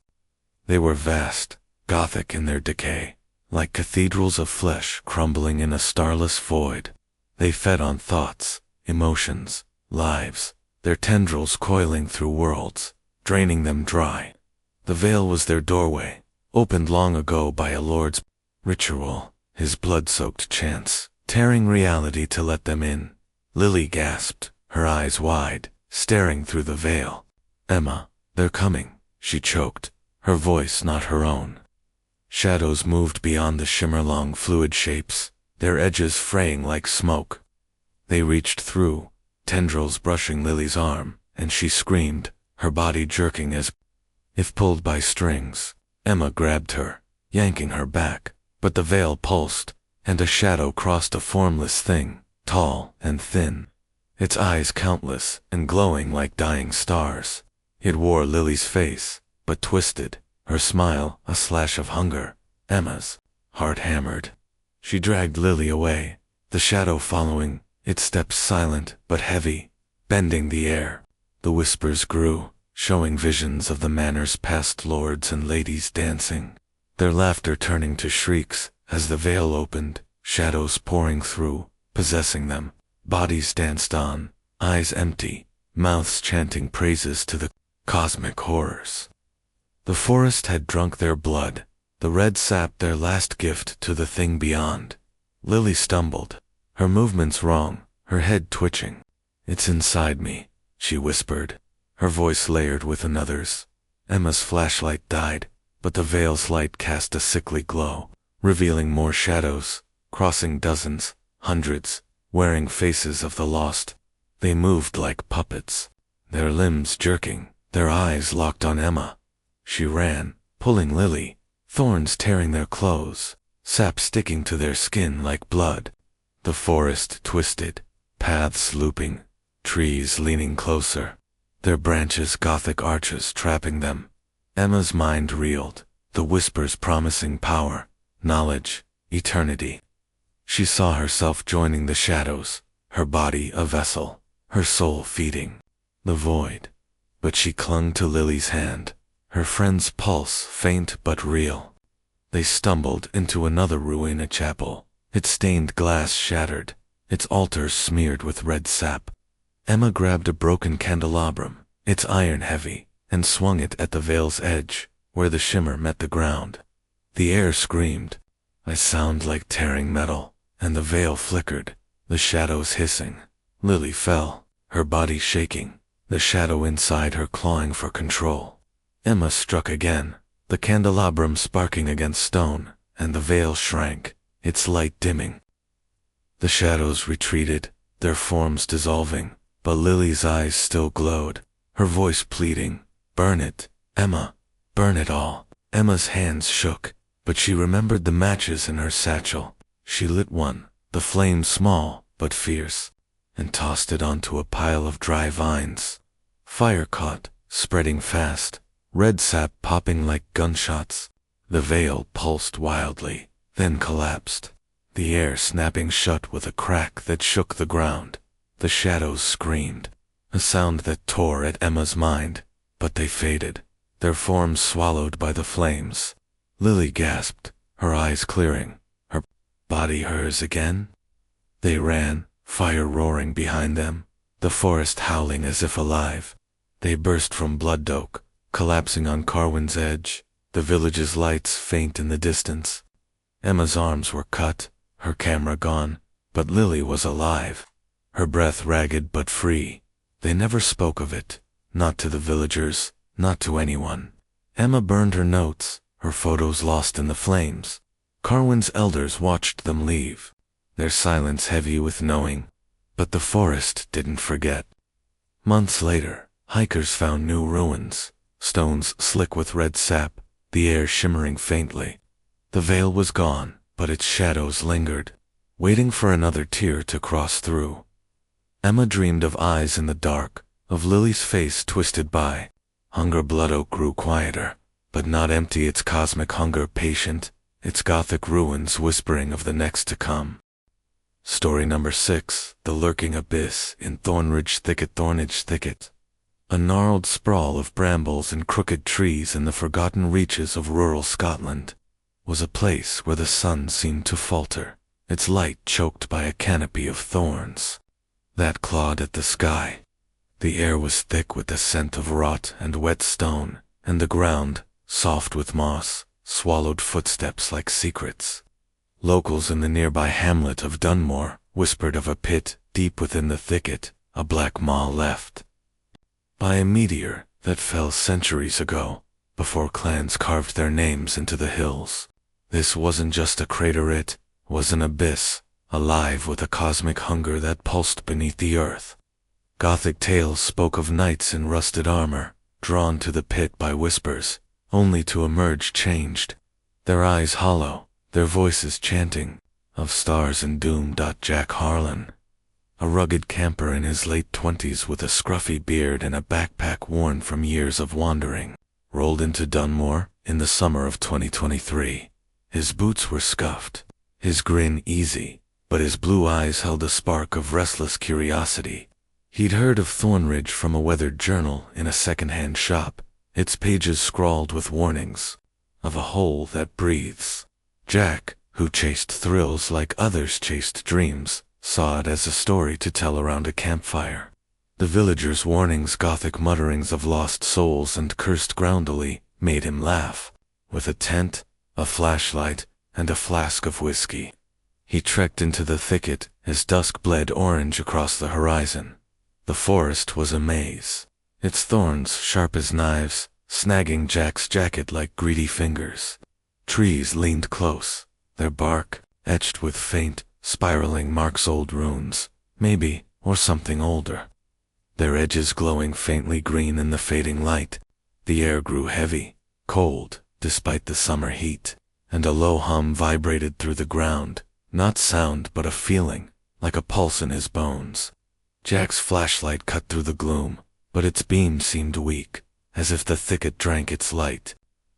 B: They were vast, Gothic in their decay, like cathedrals of flesh crumbling in a starless void. They fed on thoughts, emotions, lives, their tendrils coiling through worlds, draining them dry. The veil was their doorway, opened long ago by a lord's ritual, his blood-soaked chants, tearing reality to let them in. Lily gasped, her eyes wide, staring through the veil. "Emma, they're coming," she choked, her voice not her own. Shadows moved beyond the shimmer-long fluid shapes, their edges fraying like smoke. They reached through, tendrils brushing Lily's arm, and she screamed, her body jerking as if pulled by strings. Emma grabbed her, yanking her back, but the veil pulsed, and a shadow crossed a formless thing, tall and thin, its eyes countless and glowing like dying stars. It wore Lily's face, but twisted, her smile a slash of hunger. Emma's heart hammered. She dragged Lily away, the shadow following, its steps silent but heavy, bending the air. The whispers grew, showing visions of the manor's past lords and ladies dancing, their laughter turning to shrieks as the veil opened, shadows pouring through, possessing them. Bodies danced on, eyes empty, mouths chanting praises to the cosmic horrors. The forest had drunk their blood, the red sap their last gift to the thing beyond. Lily stumbled, her movements wrong, her head twitching. "It's inside me," she whispered, her voice layered with another's. Emma's flashlight died, but the veil's light cast a sickly glow, revealing more shadows, crossing dozens, hundreds, wearing faces of the lost. They moved like puppets, their limbs jerking, their eyes locked on Emma. She ran, pulling Lily, thorns tearing their clothes, sap sticking to their skin like blood. The forest twisted, paths looping, trees leaning closer, their branches Gothic arches trapping them. Emma's mind reeled, the whispers promising power, knowledge, eternity. She saw herself joining the shadows, her body a vessel, her soul feeding the void. But she clung to Lily's hand, her friend's pulse faint but real. They stumbled into another ruin, a chapel, its stained glass shattered, its altars smeared with red sap. Emma grabbed a broken candelabrum, its iron heavy, and swung it at the veil's edge, where the shimmer met the ground. The air screamed, "I sound like tearing metal," and the veil flickered, the shadows hissing. Lily fell, her body shaking, the shadow inside her clawing for control. Emma struck again, the candelabrum sparking against stone, and the veil shrank, its light dimming. The shadows retreated, their forms dissolving, but Lily's eyes still glowed, her voice pleading, "Burn it, Emma, burn it all." Emma's hands shook, but she remembered the matches in her satchel. She lit one, the flame small but fierce, and tossed it onto a pile of dry vines. Fire caught, spreading fast, red sap popping like gunshots. The veil pulsed wildly, then collapsed, the air snapping shut with a crack that shook the ground. The shadows screamed, a sound that tore at Emma's mind, but they faded, their forms swallowed by the flames. Lily gasped, her eyes clearing, her body hers again. They ran, fire roaring behind them, the forest howling as if alive. They burst from Blood Oak, collapsing on Carwin's edge, the village's lights faint in the distance. Emma's arms were cut, her camera gone, but Lily was alive, her breath ragged but free. They never spoke of it, not to the villagers, not to anyone. Emma burned her notes, her photos lost in the flames. Carwin's elders watched them leave, their silence heavy with knowing, but the forest didn't forget. Months later, hikers found new ruins, stones slick with red sap, the air shimmering faintly. The veil was gone, but its shadows lingered, waiting for another tear to cross through. Emma dreamed of eyes in the dark, of Lily's face twisted by hunger. Blood Oak grew quieter, but not empty, its cosmic hunger patient, its Gothic ruins whispering of the next to come. Story number 6, The Lurking Abyss in Thornridge Thicket. A gnarled sprawl of brambles and crooked trees in the forgotten reaches of rural Scotland was a place where the sun seemed to falter, its light choked by a canopy of thorns that clawed at the sky. The air was thick with the scent of rot and wet stone, and the ground, soft with moss, swallowed footsteps like secrets. Locals in the nearby hamlet of Dunmore whispered of a pit deep within the thicket, a black maw left by a meteor that fell centuries ago, before clans carved their names into the hills. This wasn't just a crater, it was an abyss, alive with a cosmic hunger that pulsed beneath the earth. Gothic tales spoke of knights in rusted armor, drawn to the pit by whispers, only to emerge changed, their eyes hollow, their voices chanting of stars and doom. Jack Harlan, a rugged camper in his late 20s with a scruffy beard and a backpack worn from years of wandering, rolled into Dunmore in the summer of 2023. His boots were scuffed, his grin easy, but his blue eyes held a spark of restless curiosity. He'd heard of Thornridge from a weathered journal in a second-hand shop, its pages scrawled with warnings of a hole that breathes. Jack, who chased thrills like others chased dreams, saw it as a story to tell around a campfire. The villagers' warnings, Gothic mutterings of lost souls and cursed groundily, made him laugh. With a tent, a flashlight, and a flask of whiskey, he trekked into the thicket as dusk bled orange across the horizon. The forest was a maze, its thorns sharp as knives, snagging Jack's jacket like greedy fingers. Trees leaned close, their bark etched with faint, spiraling marks, old runes, maybe, or something older. Their edges glowing faintly green in the fading light. The air grew heavy, cold, despite the summer heat, and a low hum vibrated through the ground, not sound but a feeling, like a pulse in his bones. Jack's flashlight cut through the gloom, but its beam seemed weak, as if the thicket drank its light.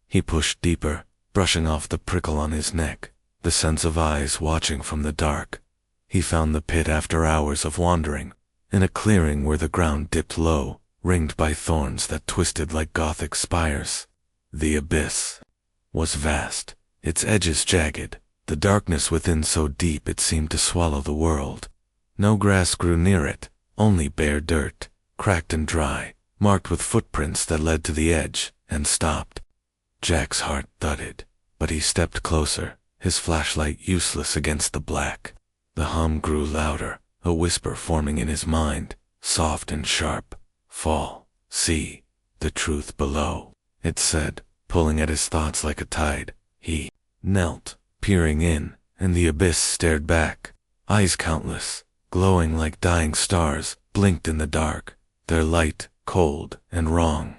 B: He pushed deeper, brushing off the prickle on his neck, the sense of eyes watching from the dark. He found the pit after hours of wandering, in a clearing where the ground dipped low, ringed by thorns that twisted like Gothic spires. The abyss was vast, its edges jagged, the darkness within so deep it seemed to swallow the world. No grass grew near it, only bare dirt, cracked and dry, marked with footprints that led to the edge, and stopped. Jack's heart thudded, but he stepped closer, his flashlight useless against the black. The hum grew louder, a whisper forming in his mind, soft and sharp. "Fall, see, the truth below," it said, pulling at his thoughts like a tide. He knelt, peering in, and the abyss stared back. Eyes countless, glowing like dying stars, blinked in the dark, their light cold and wrong.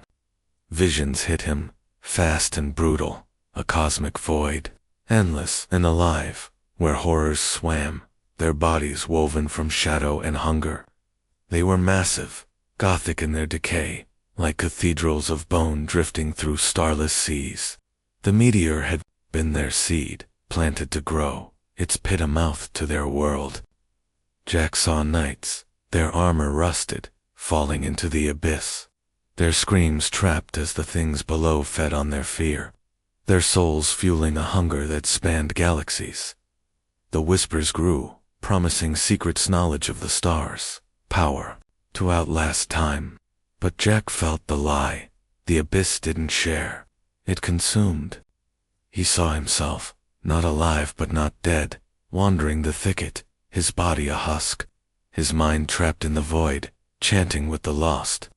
B: Visions hit him, fast and brutal, a cosmic void, endless and alive, where horrors swam, their bodies woven from shadow and hunger. They were massive, Gothic in their decay, like cathedrals of bone drifting through starless seas. The meteor had been their seed, planted to grow, its pit a mouth to their world. Jack saw knights, their armor rusted, falling into the abyss, their screams trapped as the things below fed on their fear, their souls fueling a hunger that spanned galaxies. The whispers grew, promising secrets, knowledge of the stars, power to outlast time. But Jack felt the lie. The abyss didn't share, it consumed. He saw himself, not alive but not dead, wandering the thicket, his body a husk, his mind trapped in the void, chanting with the lost.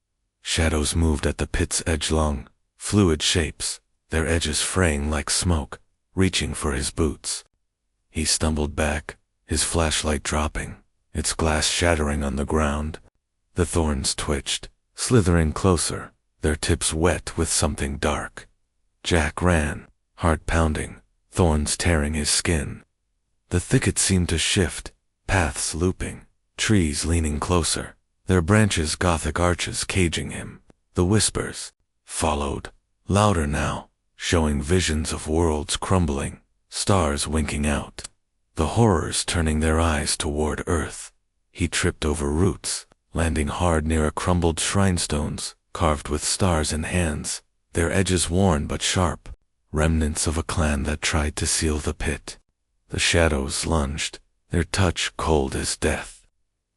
B: Shadows moved at the pit's edge, long, fluid shapes, their edges fraying like smoke, reaching for his boots. He stumbled back, his flashlight dropping, its glass shattering on the ground. The thorns twitched, slithering closer, their tips wet with something dark. Jack ran, heart pounding, thorns tearing his skin. The thicket seemed to shift, paths looping, trees leaning closer, their branches Gothic arches caging him. The whispers followed, louder now, showing visions of worlds crumbling, stars winking out, the horrors turning their eyes toward earth. He tripped over roots, landing hard near a crumbled shrinestones, carved with stars and hands, their edges worn but sharp, remnants of a clan that tried to seal the pit. The shadows lunged, their touch cold as death,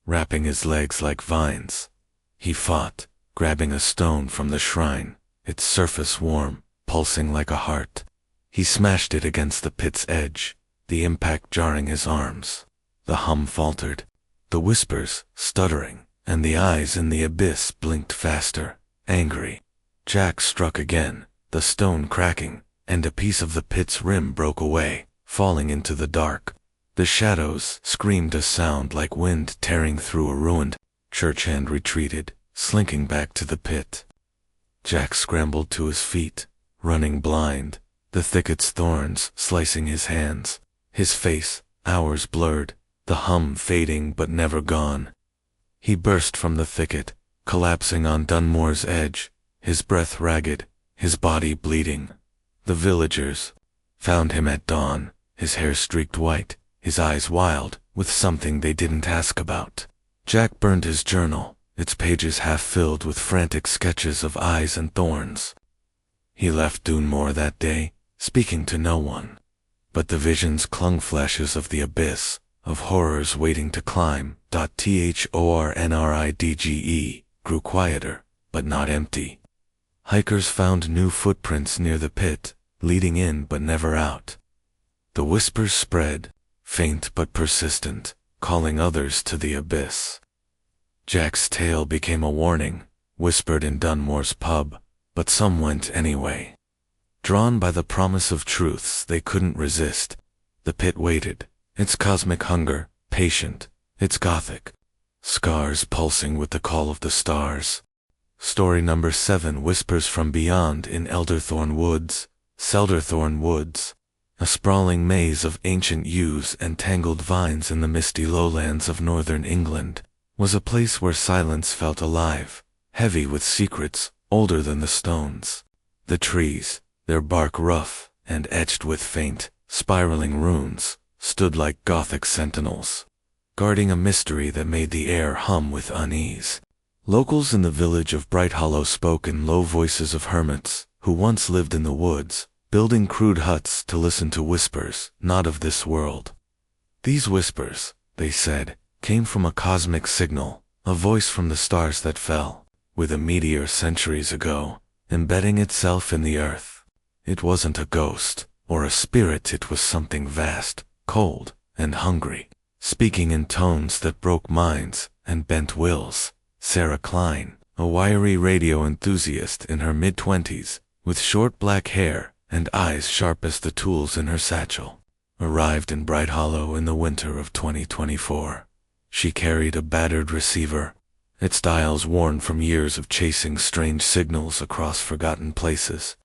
B: wrapping his legs like vines. He fought, grabbing a stone from the shrine, its surface warm, pulsing like a heart. He smashed it against the pit's edge, the impact jarring his arms. The hum faltered, the whispers stuttering, and the eyes in the abyss blinked faster, angry. Jack struck again, the stone cracking, and a piece of the pit's rim broke away, falling into the dark. The shadows screamed a sound like wind tearing through a ruined church and retreated, slinking back to the pit. Jack scrambled to his feet, running blind, the thicket's thorns slicing his hands, his face, hours blurred, the hum fading but never gone. He burst from the thicket, collapsing on Dunmore's edge, his breath ragged, his body bleeding. The villagers found him at dawn, his hair streaked white, his eyes wild, with something they didn't ask about. Jack burned his journal, its pages half filled with frantic sketches of eyes and thorns. He left Dunmore that day, speaking to no one. But the visions clung, flashes of the abyss, of horrors waiting to climb. Thornridge grew quieter, but not empty. Hikers found new footprints near the pit, leading in but never out. The whispers spread, faint but persistent, calling others to the abyss. Jack's tale became a warning, whispered in Dunmore's pub, but some went anyway. Drawn by the promise of truths they couldn't resist, the pit waited, its cosmic hunger, patient, its Gothic scars pulsing with the call of the stars. Story number 7, Whispers from Beyond in Elderthorn Woods. Selderthorn Woods, a sprawling maze of ancient yews and tangled vines in the misty lowlands of northern England, was a place where silence felt alive, heavy with secrets older than the stones. The trees, their bark rough and etched with faint, spiraling runes, stood like Gothic sentinels, guarding a mystery that made the air hum with unease. Locals in the village of Bright Hollow spoke in low voices of hermits who once lived in the woods, building crude huts to listen to whispers not of this world. These whispers, they said, came from a cosmic signal, a voice from the stars that fell, with a meteor centuries ago, embedding itself in the earth. It wasn't a ghost or a spirit, it was something vast, cold, and hungry, speaking in tones that broke minds and bent wills. Sarah Klein, a wiry radio enthusiast in her mid-20s, with short black hair and eyes sharp as the tools in her satchel, arrived in Bright Hollow in the winter of 2024. She carried a battered receiver, its dials worn from years of chasing strange signals across forgotten places.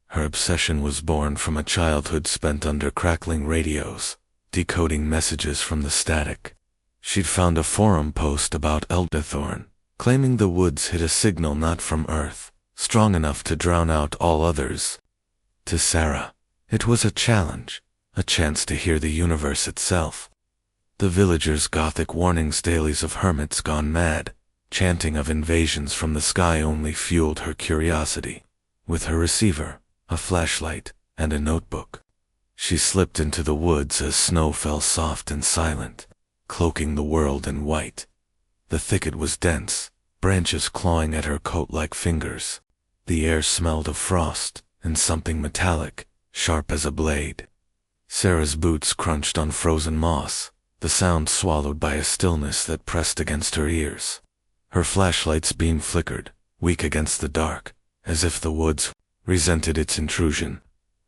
B: Her obsession was born from a childhood spent under crackling radios, decoding messages from the static. She'd found a forum post about Elderthorn, claiming the woods hid a signal not from Earth, strong enough to drown out all others. To Sarah, it was a challenge, a chance to hear the universe itself. The villagers' Gothic warnings, dailies of hermits gone mad, chanting of invasions from the sky only fueled her curiosity. With her receiver, a flashlight, and a notebook, she slipped into the woods as snow fell soft and silent, cloaking the world in white. The thicket was dense, branches clawing at her coat like fingers. The air smelled of frost and something metallic, sharp as a blade. Sarah's boots crunched on frozen moss, the sound swallowed by a stillness that pressed against her ears. Her flashlight's beam flickered, weak against the dark, as if the woods resented its intrusion.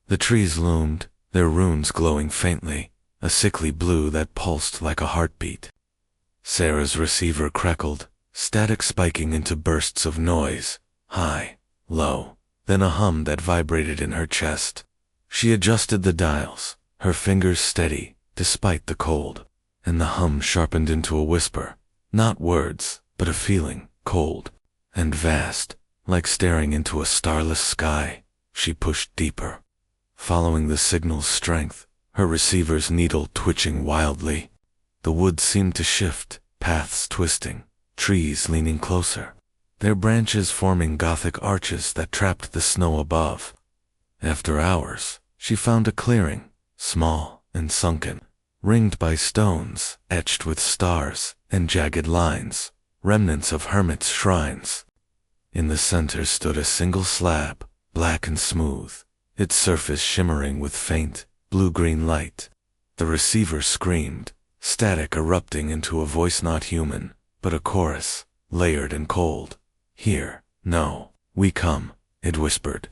B: The trees loomed, their runes glowing faintly, a sickly blue that pulsed like a heartbeat. Sarah's receiver crackled, static spiking into bursts of noise, high, low, then a hum that vibrated in her chest. She adjusted the dials, her fingers steady, despite the cold, and the hum sharpened into a whisper. Not words, but a feeling, cold and vast, like staring into a starless sky. She pushed deeper, following the signal's strength, her receiver's needle twitching wildly. The woods seemed to shift, paths twisting, trees leaning closer, their branches forming Gothic arches that trapped the snow above. After hours, she found a clearing, small and sunken, ringed by stones etched with stars and jagged lines, remnants of hermits' shrines. In the center stood a single slab, black and smooth, its surface shimmering with faint, blue-green light. The receiver screamed, static erupting into a voice not human, but a chorus, layered and cold. "Here, no, we come," it whispered,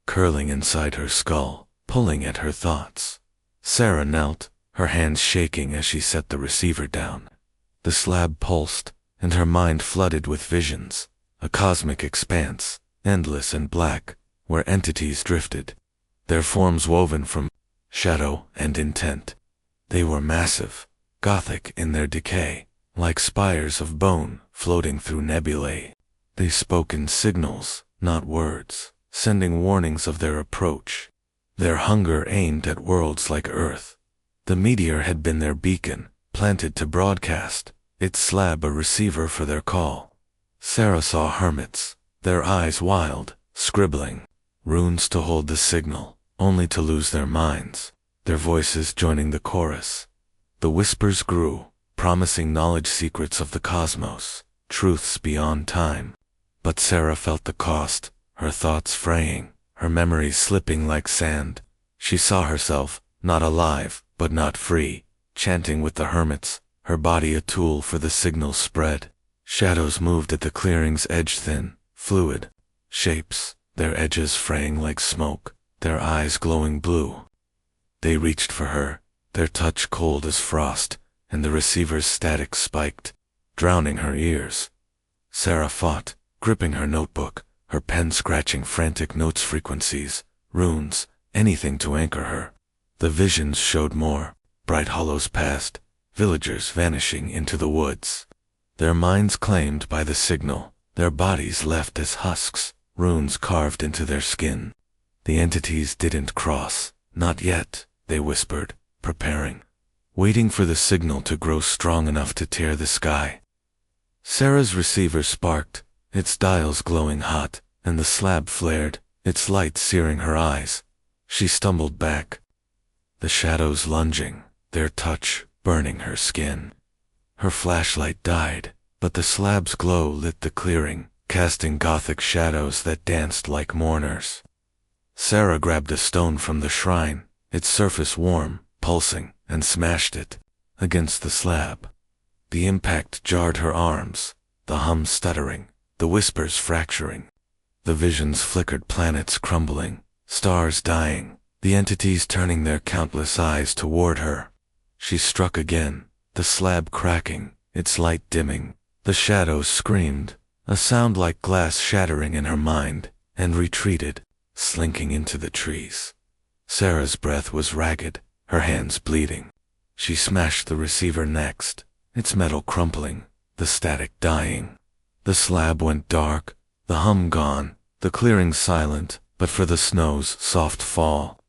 B: curling inside her skull, pulling at her thoughts. Sarah knelt, her hands shaking as she set the receiver down. The slab pulsed, and her mind flooded with visions, a cosmic expanse, endless and black, where entities drifted, their forms woven from shadow and intent. They were massive, Gothic in their decay, like spires of bone floating through nebulae. They spoke in signals, not words, sending warnings of their approach. Their hunger aimed at worlds like Earth. The meteor had been their beacon, planted to broadcast, its slab a receiver for their call. Sarah saw hermits, their eyes wild, scribbling runes to hold the signal, only to lose their minds, their voices joining the chorus. The whispers grew, promising knowledge secrets of the cosmos, truths beyond time. But Sarah felt the cost, her thoughts fraying, her memories slipping like sand. She saw herself, not alive, but not free, chanting with the hermits, her body a tool for the signal's spread. Shadows moved at the clearing's edge, thin, fluid shapes, their edges fraying like smoke, their eyes glowing blue. They reached for her, their touch cold as frost, and the receiver's static spiked, drowning her ears. Sarah fought, gripping her notebook, her pen scratching frantic notes, frequencies, runes, anything to anchor her. The visions showed more, bright hollows past, villagers vanishing into the woods. Their minds claimed by the signal, their bodies left as husks, runes carved into their skin. The entities didn't cross, not yet, they whispered, preparing, waiting for the signal to grow strong enough to tear the sky. Sarah's receiver sparked, its dials glowing hot, and the slab flared, its light searing her eyes. She stumbled back, the shadows lunging, their touch burning her skin. Her flashlight died, but the slab's glow lit the clearing, casting Gothic shadows that danced like mourners. Sarah grabbed a stone from the shrine, its surface warm, pulsing, and smashed it against the slab. The impact jarred her arms, the hum stuttering, the whispers fracturing. The visions flickered, planets crumbling, stars dying, the entities turning their countless eyes toward her. She struck again, the slab cracking, its light dimming. The shadows screamed, a sound like glass shattering in her mind, and retreated, slinking into the trees. Sarah's breath was ragged, her hands bleeding. She smashed the receiver next, its metal crumpling, the static dying. The slab went dark, the hum gone, the clearing silent, but for the snow's soft fall.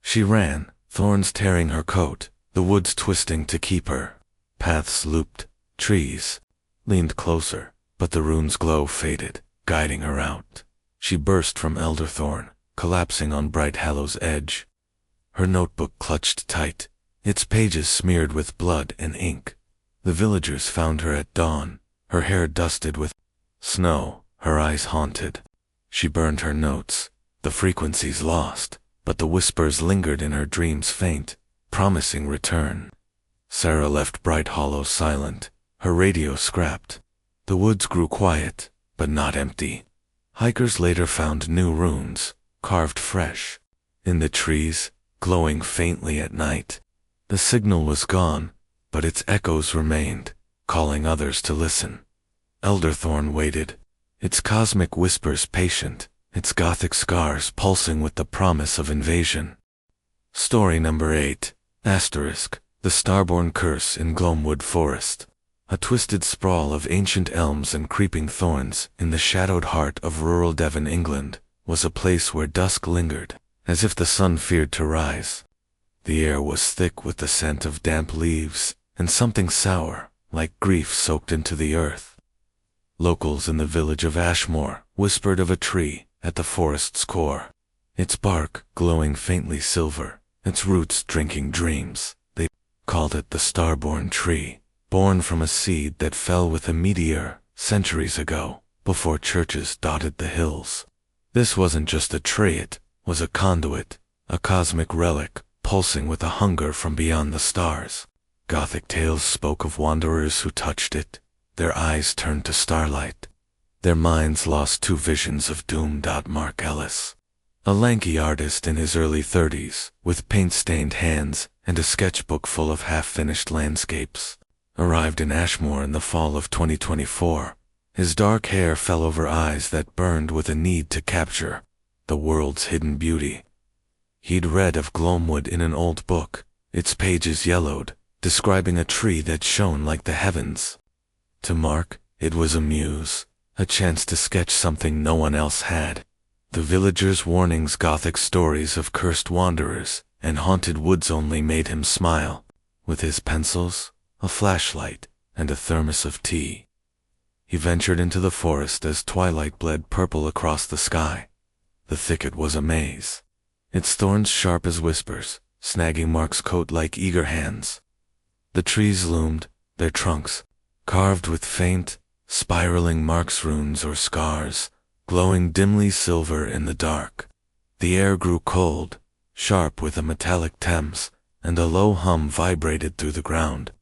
B: She ran, thorns tearing her coat, the woods twisting to keep her. Paths looped, trees leaned closer, but the rune's glow faded, guiding her out. She burst from elder thorn, collapsing on bright Hallow's edge. Her notebook clutched tight, its pages smeared with blood and ink. The villagers found her at dawn, her hair dusted with snow, her eyes haunted. She burned her notes, the frequencies lost, but the whispers lingered in her dreams faint, promising return. Sarah left Bright Hollow silent, her radio scrapped. The woods grew quiet, but not empty. Hikers later found new runes, carved fresh, in the trees, glowing faintly at night. The signal was gone, but its echoes remained, calling others to listen. Elderthorn waited, its cosmic whispers patient, its Gothic scars pulsing with the promise of invasion. Story number 8, Asterisk, the Starborn Curse in Gloamwood Forest. A twisted sprawl of ancient elms and creeping thorns in the shadowed heart of rural Devon, England, was a place where dusk lingered, as if the sun feared to rise. The air was thick with the scent of damp leaves, and something sour, like grief soaked into the earth. Locals in the village of Ashmore whispered of a tree at the forest's core, its bark glowing faintly silver, its roots drinking dreams. They called it the Starborn Tree, born from a seed that fell with a meteor centuries ago, before churches dotted the hills. This wasn't just a tree, it was a conduit, a cosmic relic, pulsing with a hunger from beyond the stars. Gothic tales spoke of wanderers who touched it, their eyes turned to starlight, their minds lost to visions of doom. Mark Ellis, a lanky artist in his early 30s, with paint-stained hands and a sketchbook full of half-finished landscapes, arrived in Ashmore in the fall of 2024. His dark hair fell over eyes that burned with a need to capture the world's hidden beauty. He'd read of Gloamwood in an old book, its pages yellowed, describing a tree that shone like the heavens. To Mark, it was a muse, a chance to sketch something no one else had. The villagers' warnings, Gothic stories of cursed wanderers, and haunted woods only made him smile. With his pencils, a flashlight, and a thermos of tea, he ventured into the forest as twilight bled purple across the sky. The thicket was a maze, its thorns sharp as whispers, snagging Mark's coat like eager hands. The trees loomed, their trunks carved with faint, spiraling marks, runes or scars, glowing dimly silver in the dark. The air grew cold, sharp with a metallic Thames, and a low hum vibrated through the ground.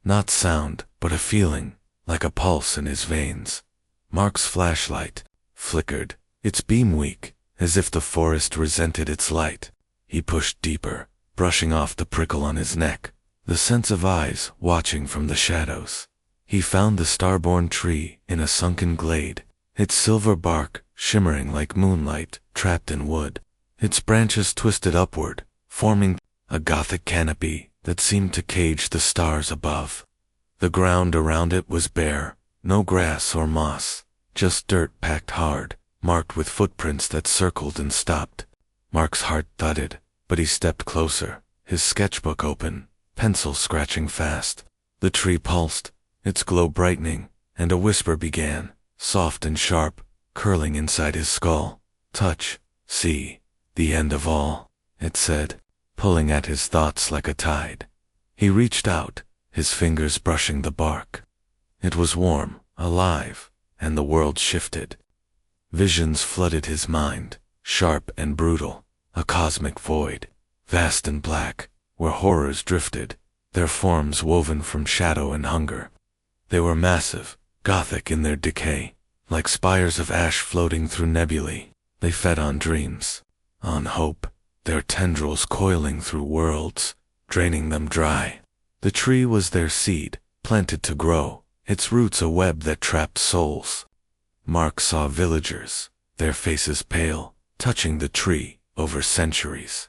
B: Not sound, but a feeling, like a pulse in his veins. Mark's flashlight flickered, its beam weak, as if the forest resented its light. He pushed deeper, brushing off the prickle on his neck, the sense of eyes watching from the shadows. He found the Starborn Tree in a sunken glade, its silver bark shimmering like moonlight trapped in wood, its branches twisted upward, forming a Gothic canopy that seemed to cage the stars above. The ground around it was bare, no grass or moss, just dirt packed hard, marked with footprints that circled and stopped. Mark's heart thudded, but he stepped closer, his sketchbook open, pencil scratching fast. The tree pulsed, its glow brightening, and a whisper began, soft and sharp, curling inside his skull. "Touch, see, the end of all," it said, pulling at his thoughts like a tide. He reached out, his fingers brushing the bark. It was warm, alive, and the world shifted. Visions flooded his mind, sharp and brutal, a cosmic void, vast and black, where horrors drifted, their forms woven from shadow and hunger. They were massive, Gothic in their decay, like spires of ash floating through nebulae. They fed on dreams, on hope, their tendrils coiling through worlds, draining them dry. The tree was their seed, planted to grow, its roots a web that trapped souls. Mark saw villagers, their faces pale, touching the tree over centuries,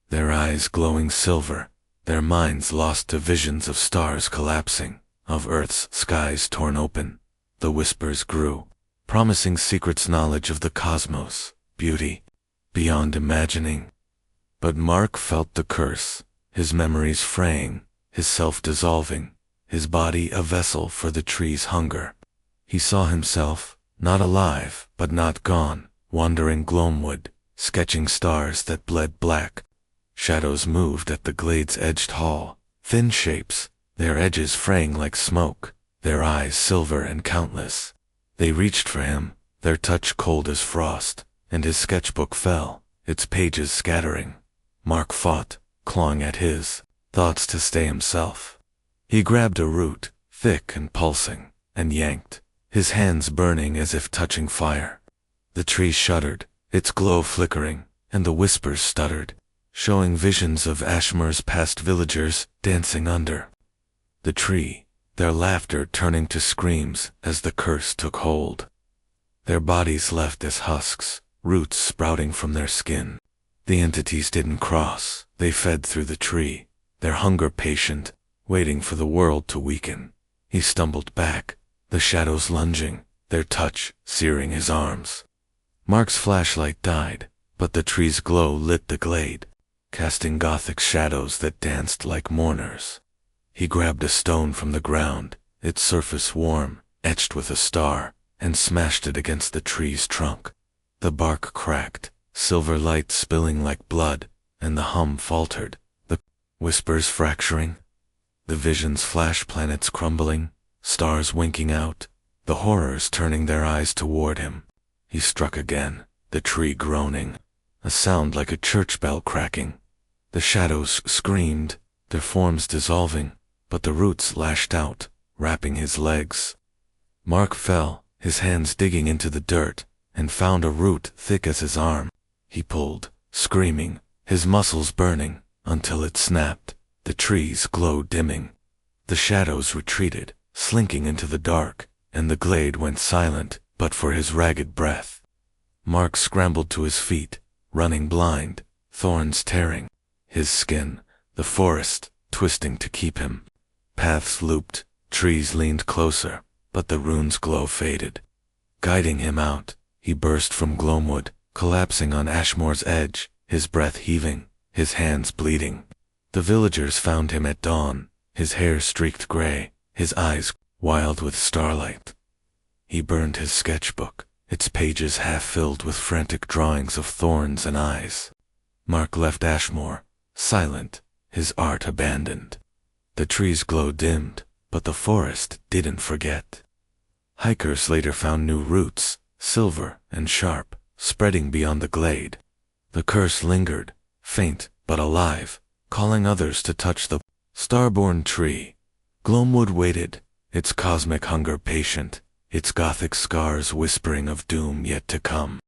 B: their eyes glowing silver, their minds lost to visions of stars collapsing, of Earth's skies torn open. The whispers grew, promising secrets, knowledge of the cosmos, beauty beyond imagining. But Mark felt the curse, his memories fraying, his self dissolving, his body a vessel for the tree's hunger. He saw himself, not alive, but not gone, wandering Gloamwood, sketching stars that bled black. Shadows moved at the glade's edged hall, thin shapes, their edges fraying like smoke, their eyes silver and countless. They reached for him, their touch cold as frost, and his sketchbook fell, its pages scattering. Mark fought, clawing at his thoughts to stay himself. He grabbed a root, thick and pulsing, and yanked, his hands burning as if touching fire. The tree shuddered, its glow flickering, and the whispers stuttered, showing visions of Ashmore's past villagers dancing under the tree, their laughter turning to screams as the curse took hold. Their bodies left as husks, roots sprouting from their skin. The entities didn't cross, they fed through the tree, their hunger patient, waiting for the world to weaken. He stumbled back, the shadows lunging, their touch searing his arms. Mark's flashlight died, but the tree's glow lit the glade, casting Gothic shadows that danced like mourners. He grabbed a stone from the ground, its surface warm, etched with a star, and smashed it against the tree's trunk. The bark cracked, silver light spilling like blood, and the hum faltered, the whispers fracturing. The visions flash, planets crumbling, stars winking out, the horrors turning their eyes toward him. He struck again, the tree groaning, a sound like a church bell cracking. The shadows screamed, their forms dissolving, but the roots lashed out, wrapping his legs. Mark fell, his hands digging into the dirt, and found a root thick as his arm. He pulled, screaming, his muscles burning, until it snapped, the tree's glow dimming. The shadows retreated, slinking into the dark, and the glade went silent but for his ragged breath. Mark scrambled to his feet, running blind, thorns tearing his skin, the forest twisting to keep him. Paths looped, trees leaned closer, but the rune's glow faded. Guiding him out, he burst from Gloamwood, collapsing on Ashmore's edge, his breath heaving, his hands bleeding. The villagers found him at dawn, his hair streaked gray, his eyes wild with starlight. He burned his sketchbook, its pages half filled with frantic drawings of thorns and eyes. Mark left Ashmore, silent, his art abandoned. The tree's glow dimmed, but the forest didn't forget. Hikers later found new roots, silver and sharp, spreading beyond the glade. The curse lingered, faint but alive, calling others to touch the Starborn Tree. Gloamwood waited, its cosmic hunger patient, its Gothic scars whispering of doom yet to come.